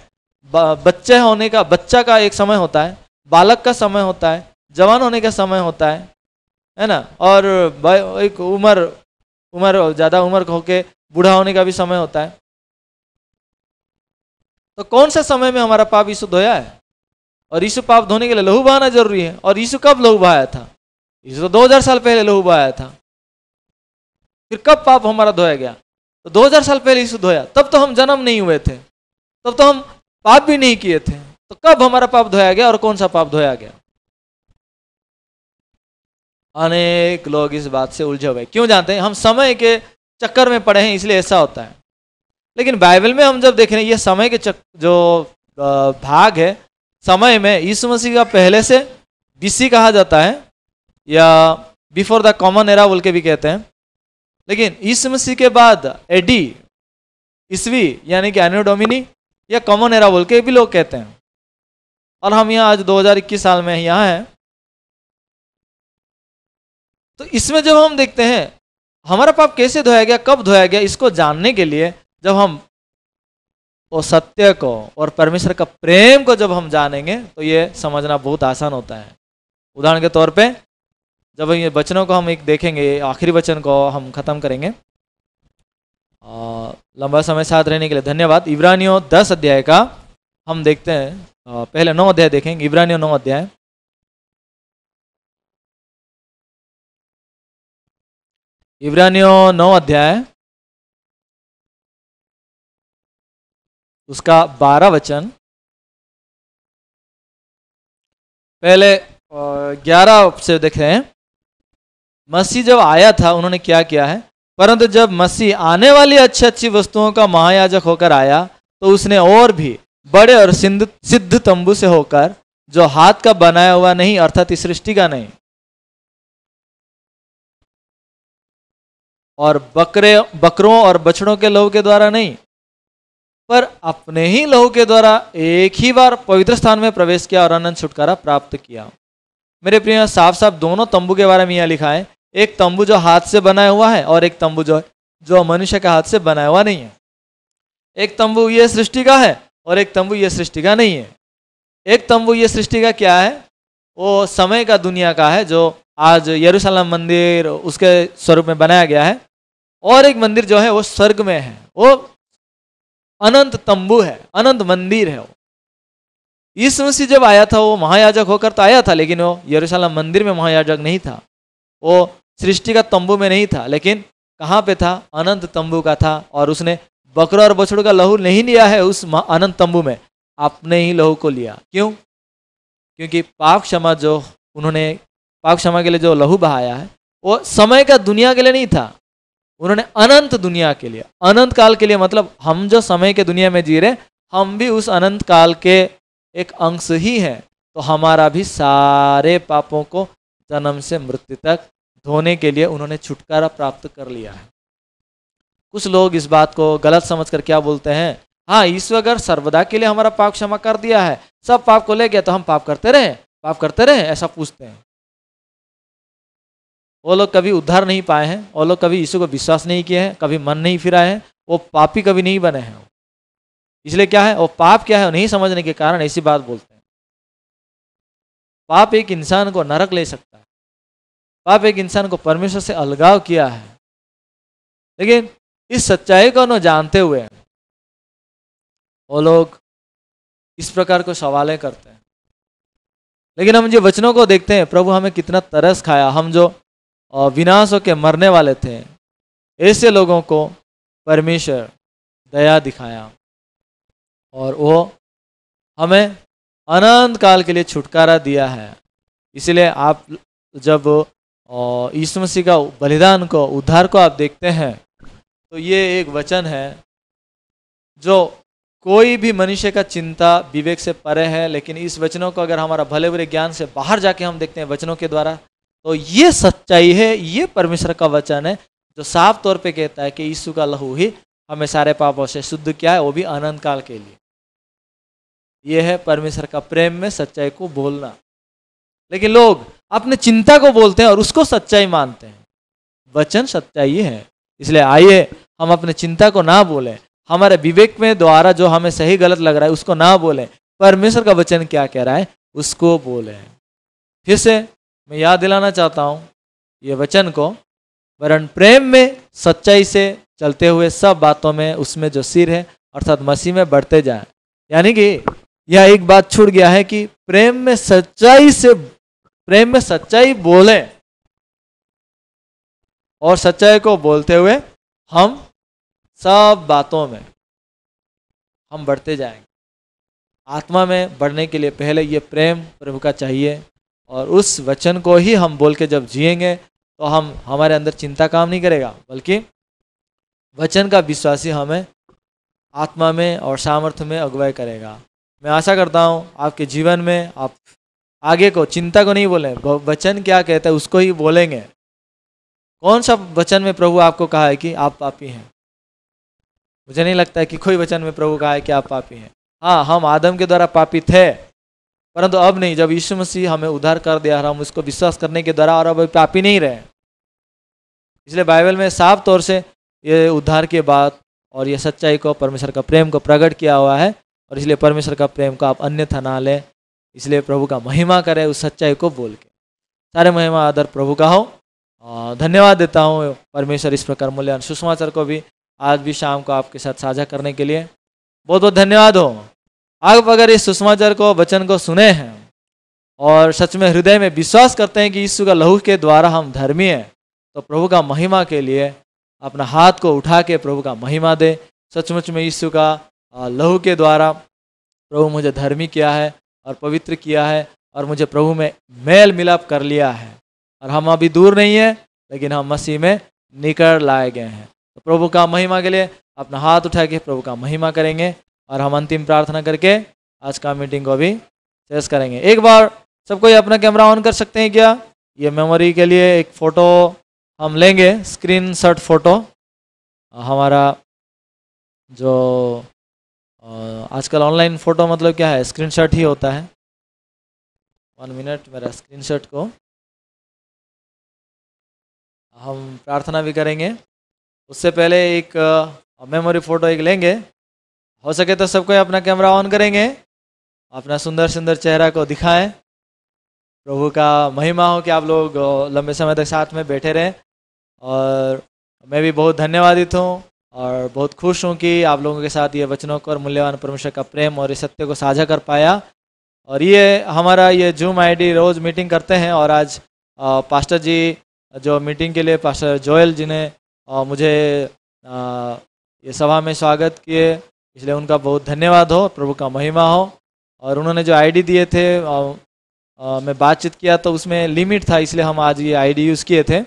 बच्चे होने का, बच्चा का एक समय होता है, बालक का समय होता है, जवान होने का समय होता है ना, और एक उम्र ज्यादा उम्र होके बूढ़ा होने का भी समय होता है। तो कौन से समय में हमारा पाप यीशु धोया है? और यीशु पाप धोने के लिए लहू बहाना जरूरी है। और यीशु कब लहू बहाया था? यीशु तो 2000 साल पहले लहू बहाया था। फिर कब पाप हमारा धोया गया? तो 2000 साल पहले यीशु धोया, तब तो हम जन्म नहीं हुए थे, तब तो हम पाप भी नहीं किए थे। तो कब हमारा पाप धोया गया और कौन सा पाप धोया गया? अनेक लोग इस बात से उलझे हुए क्यों जानते हैं? हम समय के चक्कर में पड़े हैं, इसलिए ऐसा होता है। लेकिन बाइबल में हम जब देख रहे हैं, ये समय के जो भाग है, समय में यीशु मसीह का पहले से बीसी कहा जाता है, या बिफोर द कॉमन एरा बोल के भी कहते हैं। लेकिन यीशु मसीह के बाद एडी, ईस्वी यानी कि एनो डोमिनी या कॉमन एरा बोल के भी लोग कहते हैं। और हम यहाँ आज 2021 साल में यहाँ हैं। तो इसमें जब हम देखते हैं हमारा पाप कैसे धोया गया, कब धोया गया, इसको जानने के लिए जब हम वो सत्य को और परमेश्वर का प्रेम को जब हम जानेंगे, तो ये समझना बहुत आसान होता है। उदाहरण के तौर पे जब ये वचनों को हम एक देखेंगे, आखिरी वचन को हम खत्म करेंगे। लंबा समय साथ रहने के लिए धन्यवाद। इब्रानियों 10 अध्याय का हम देखते हैं, पहले 9 अध्याय देखेंगे। इब्रानियों 9 अध्याय, इब्रानियों 9 अध्याय उसका 12 वचन, पहले 11 से देख रहे हैं। मसीह जब आया था उन्होंने क्या किया है? परंतु जब मसीह आने वाली अच्छी अच्छी वस्तुओं का महायाजक होकर आया, तो उसने और भी बड़े और सिद्ध तंबू से होकर जो हाथ का बनाया हुआ नहीं, अर्थात इस सृष्टि का नहीं, और बकरों और बछड़ों के लहू के द्वारा नहीं, पर अपने ही लहू के द्वारा एक ही बार पवित्र स्थान में प्रवेश किया और अनंत छुटकारा प्राप्त किया। मेरे प्रिय, साफ साफ दोनों तंबू के बारे में यहाँ लिखा है। एक तंबू जो हाथ से बनाया हुआ है और एक तंबू जो मनुष्य के हाथ से बनाया हुआ नहीं है। एक तंबू ये सृष्टि का है और एक तंबू ये सृष्टि का नहीं है। एक तंबू ये सृष्टि का क्या है, वो समय का दुनिया का है, जो आज यरूशलेम मंदिर उसके स्वरूप में बनाया गया है, और एक मंदिर जो है वो स्वर्ग में है, वो अनंत तंबू है, अनंत मंदिर है। वो यीशु मसीह जब आया था वो महायाजक होकर तो आया था, लेकिन वो यरूशलेम मंदिर में महायाजक नहीं था, वो सृष्टि का तंबू में नहीं था, लेकिन कहाँ पे था, अनंत तंबू का था। और उसने बकरों और बछड़ों का लहू नहीं लिया है उस अनंत तंबू में, अपने ही लहू को लिया। क्यों? क्योंकि पाप क्षमा जो उन्होंने पाप क्षमा के लिए जो लहू बहाया है वो समय का दुनिया के लिए नहीं था, उन्होंने अनंत दुनिया के लिए, अनंत काल के लिए। मतलब हम जो समय के दुनिया में जी रहे, हम भी उस अनंत काल के एक अंश ही हैं। तो हमारा भी सारे पापों को जन्म से मृत्यु तक धोने के लिए उन्होंने छुटकारा प्राप्त कर लिया है। कुछ लोग इस बात को गलत समझकर क्या बोलते हैं, हाँ ईश्वर अगर सर्वदा के लिए हमारा पाप क्षमा कर दिया है, सब पाप को ले गया, तो हम पाप करते रहे, ऐसा पूछते हैं। वो लोग कभी उद्धार नहीं पाए हैं, वो लोग कभी यीशु को विश्वास नहीं किए हैं, कभी मन नहीं फिराए हैं, वो पापी कभी नहीं बने हैं। इसलिए क्या है, वो पाप क्या है नहीं समझने के कारण ऐसी बात बोलते हैं। पाप एक इंसान को नरक ले सकता है, पाप एक इंसान को परमेश्वर से अलगाव किया है, लेकिन इस सच्चाई को न जानते हुए वो लोग इस प्रकार को सवालें करते हैं। लेकिन हम जो वचनों को देखते हैं, प्रभु हमें कितना तरस खाया, हम जो विनाश होके मरने वाले थे, ऐसे लोगों को परमेश्वर दया दिखाया और वो हमें अनंत काल के लिए छुटकारा दिया है। इसलिए आप जब यीशु मसीह का बलिदान को, उद्धार को आप देखते हैं, तो ये एक वचन है जो कोई भी मनुष्य का चिंता विवेक से परे है। लेकिन इस वचनों को अगर हमारा भले बुरे ज्ञान से बाहर जाके हम देखते हैं वचनों के द्वारा, तो ये सच्चाई है, ये परमेश्वर का वचन है जो साफ तौर पे कहता है कि यीशु का लहू ही हमें सारे पापों से शुद्ध किया है, वो भी अनंत काल के लिए। ये है परमेश्वर का प्रेम में सच्चाई को बोलना। लेकिन लोग अपने चिंता को बोलते हैं और उसको सच्चाई मानते हैं। वचन सच्चाई है, इसलिए आइए हम अपने चिंता को ना बोलें, हमारे विवेक में द्वारा जो हमें सही गलत लग रहा है उसको ना बोलें, परमेश्वर का वचन क्या कह रहा है उसको बोलें। फिर से मैं याद दिलाना चाहता हूँ ये वचन को, वरन प्रेम में सच्चाई से चलते हुए सब बातों में उसमें जो सिर है अर्थात मसीह में बढ़ते जाएं। यानी कि यह एक बात छूट गया है कि प्रेम में सच्चाई बोले और सच्चाई को बोलते हुए हम सब बातों में हम बढ़ते जाएंगे। आत्मा में बढ़ने के लिए पहले ये प्रेम प्रभु का चाहिए, और उस वचन को ही हम बोल के जब जिएंगे तो हमारे अंदर चिंता काम नहीं करेगा, बल्कि वचन का विश्वासी हमें आत्मा में और सामर्थ्य में अगुवाई करेगा। मैं आशा करता हूँ आपके जीवन में आप आगे को चिंता को नहीं बोलें, वचन क्या कहता है उसको ही बोलेंगे। कौन सा वचन में प्रभु आपको कहा है कि आप पापी हैं? मुझे नहीं लगता है कि कोई वचन में प्रभु कहा है कि आप पापी हैं। हाँ, हम आदम के द्वारा पापी थे, परंतु अब नहीं, जब यीशु मसीह हमें उद्धार कर दिया और हम उसको विश्वास करने के द्वारा और अब पापी नहीं रहे। इसलिए बाइबल में साफ तौर से ये उद्धार की बात और ये सच्चाई को, परमेश्वर का प्रेम को प्रकट किया हुआ है, और इसलिए परमेश्वर का प्रेम को आप अन्यथा ना लें। इसलिए प्रभु का महिमा करें उस सच्चाई को बोल के। सारे महिमा आदर प्रभु का हो। धन्यवाद देता हूँ परमेश्वर इस प्रकार मूल्यवान सुसमाचार को भी आज भी शाम को आपके साथ साझा करने के लिए बहुत बहुत धन्यवाद हो। आप अगर इस सुसमाचार को, वचन को सुने हैं और सच में हृदय में विश्वास करते हैं कि यीशु का लहू के द्वारा हम धर्मी हैं, तो प्रभु का महिमा के लिए अपना हाथ को उठा के प्रभु का महिमा दे। सचमुच में यीशु का लहू के द्वारा प्रभु मुझे धर्मी किया है और पवित्र किया है, और मुझे प्रभु में मेल मिलाप कर लिया है, और हम अभी दूर नहीं है लेकिन हम मसीह में निकट लाए गए हैं। तो प्रभु का महिमा के लिए अपना हाथ उठा के प्रभु का महिमा करेंगे, और हम अंतिम प्रार्थना करके आज का मीटिंग को भी शेयर करेंगे। एक बार सब कोई अपना कैमरा ऑन कर सकते हैं क्या? ये मेमोरी के लिए एक फ़ोटो हम लेंगे, स्क्रीनशॉट फ़ोटो। हमारा जो आजकल ऑनलाइन फ़ोटो मतलब क्या है, स्क्रीनशॉट ही होता है। 1 मिनट, मेरा स्क्रीनशॉट को हम प्रार्थना भी करेंगे। उससे पहले एक मेमोरी फ़ोटो एक लेंगे। हो सके तो सबको अपना कैमरा ऑन करेंगे, अपना सुंदर सुंदर चेहरा को दिखाएं। प्रभु का महिमा हो कि आप लोग लंबे समय तक साथ में बैठे रहें। और मैं भी बहुत धन्यवादित हूँ और बहुत खुश हूँ कि आप लोगों के साथ ये वचनों को और मूल्यवान परमेश्वर का प्रेम और इस सत्य को साझा कर पाया। और ये हमारा ये जूम आईडी रोज़ मीटिंग करते हैं। और आज पास्टर जी जो मीटिंग के लिए पास्टर जोएल जी ने मुझे ये सभा में स्वागत किए, इसलिए उनका बहुत धन्यवाद हो, प्रभु का महिमा हो। और उन्होंने जो आईडी दिए थे मैं बातचीत किया तो उसमें लिमिट था, इसलिए हम आज ये आईडी यूज़ किए थे।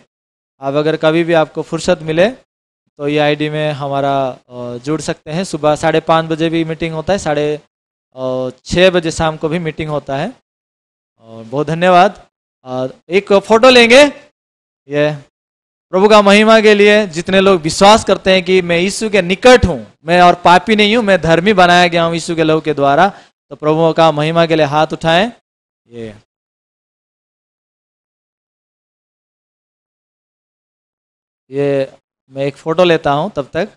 अब अगर कभी भी आपको फुर्सत मिले तो ये आईडी में हमारा जुड़ सकते हैं। सुबह 5:30 बजे भी मीटिंग होता है, 6:30 बजे शाम को भी मीटिंग होता है। और बहुत धन्यवाद। एक फ़ोटो लेंगे ये प्रभु का महिमा के लिए। जितने लोग विश्वास करते हैं कि मैं यीशु के निकट हूँ, मैं और पापी नहीं हूँ, मैं धर्मी बनाया गया हूँ यीशु के लहू के द्वारा, तो प्रभु का महिमा के लिए हाथ उठाएं। ये मैं एक फ़ोटो लेता हूँ तब तक।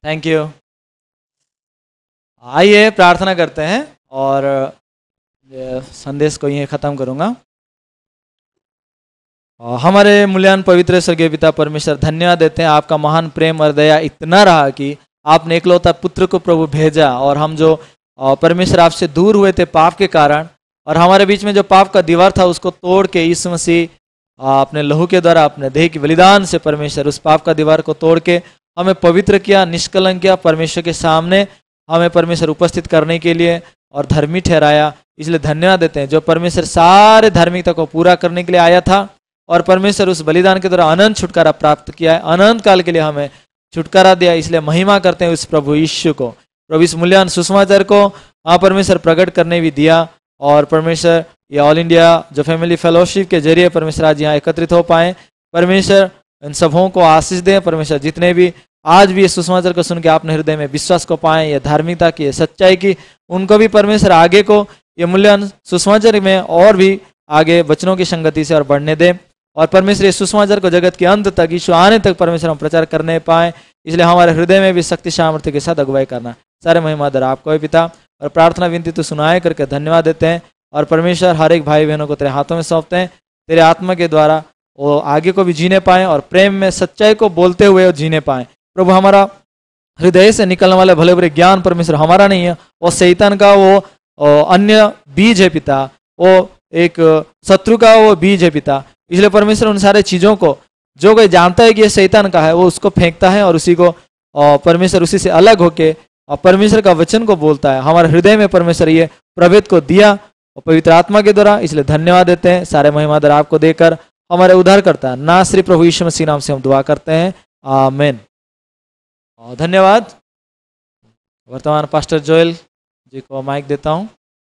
Thank you. आइए प्रार्थना करते हैं और संदेश को यहीं ख़त्म करूँगा। हमारे मूल्यवान पवित्र स्वर्गीय पिता परमेश्वर, धन्यवाद देते हैं। आपका महान प्रेम और दया इतना रहा कि आपने एकलौता पुत्र को प्रभु भेजा। और हम जो परमेश्वर आपसे दूर हुए थे पाप के कारण, और हमारे बीच में जो पाप का दीवार था उसको तोड़ के यीशु मसीह अपने लहू के द्वारा, अपने देह के बलिदान से परमेश्वर उस पाप का दीवार को तोड़ के हमें पवित्र किया, निष्कलंक किया, परमेश्वर के सामने हमें परमेश्वर उपस्थित करने के लिए और धर्मी ठहराया। इसलिए धन्यवाद देते हैं जो परमेश्वर सारे धार्मिकता को पूरा करने के लिए आया था, और परमेश्वर उस बलिदान के द्वारा अनंत छुटकारा प्राप्त किया है, अनंत काल के लिए हमें छुटकारा दिया। इसलिए महिमा करते हैं उस प्रभु यीशु को। प्रभु इस मूल्यवान सुसमाचार को परमेश्वर प्रकट करने भी दिया, और परमेश्वर ये ऑल इंडिया जो फैमिली फेलोशिप के जरिए परमेश्वर आज यहाँ एकत्रित हो पाए। परमेश्वर इन सबों को आशीष दें। परमेश्वर जितने भी आज भी ये सुसमाचार को सुन के आपने हृदय में विश्वास को पाए, ये धार्मिकता की, ये सच्चाई की, उनको भी परमेश्वर आगे को ये मूल्यवान सुसमाचार में और भी आगे वचनों की संगति से और बढ़ने दें। और परमेश्वर ये सुसमाचार को जगत के अंत तक, यीशु आने तक परमेश्वर हम प्रचार करने पाए। इसलिए हमारे हृदय में भी शक्ति सामर्थ्य के साथ अगुवाई करना। सारे महिमा दर आपको है पिता, और प्रार्थना विनती तो सुनाए करके धन्यवाद देते हैं। और परमेश्वर हर एक भाई बहनों को तेरे हाथों में सौंपते हैं, तेरे आत्मा के द्वारा वो आगे को भी जीने पाए और प्रेम में सच्चाई को बोलते हुए वो जीने पाए। प्रभु हमारा हृदय से निकलने वाले भले बुरे ज्ञान परमेश्वर हमारा नहीं है, वो शैतान का वो अन्य बीज है पिता, वो एक शत्रु का वो बीज है पिता। इसलिए परमेश्वर उन सारे चीज़ों को जो कोई जानता है कि ये शैतान का है, वो उसको फेंकता है और उसी को परमेश्वर उसी से अलग होके और परमेश्वर का वचन को बोलता है। हमारे हृदय में परमेश्वर ये प्रभेद को दिया और पवित्र आत्मा के द्वारा, इसलिए धन्यवाद देते हैं। सारे महिमा दर आपको देकर हमारे उद्धार करता है ना श्री प्रभु यीशु मसीह नाम से हम दुआ करते हैं, आमीन। धन्यवाद। वर्तमान पास्टर जोएल जी को माइक देता हूँ।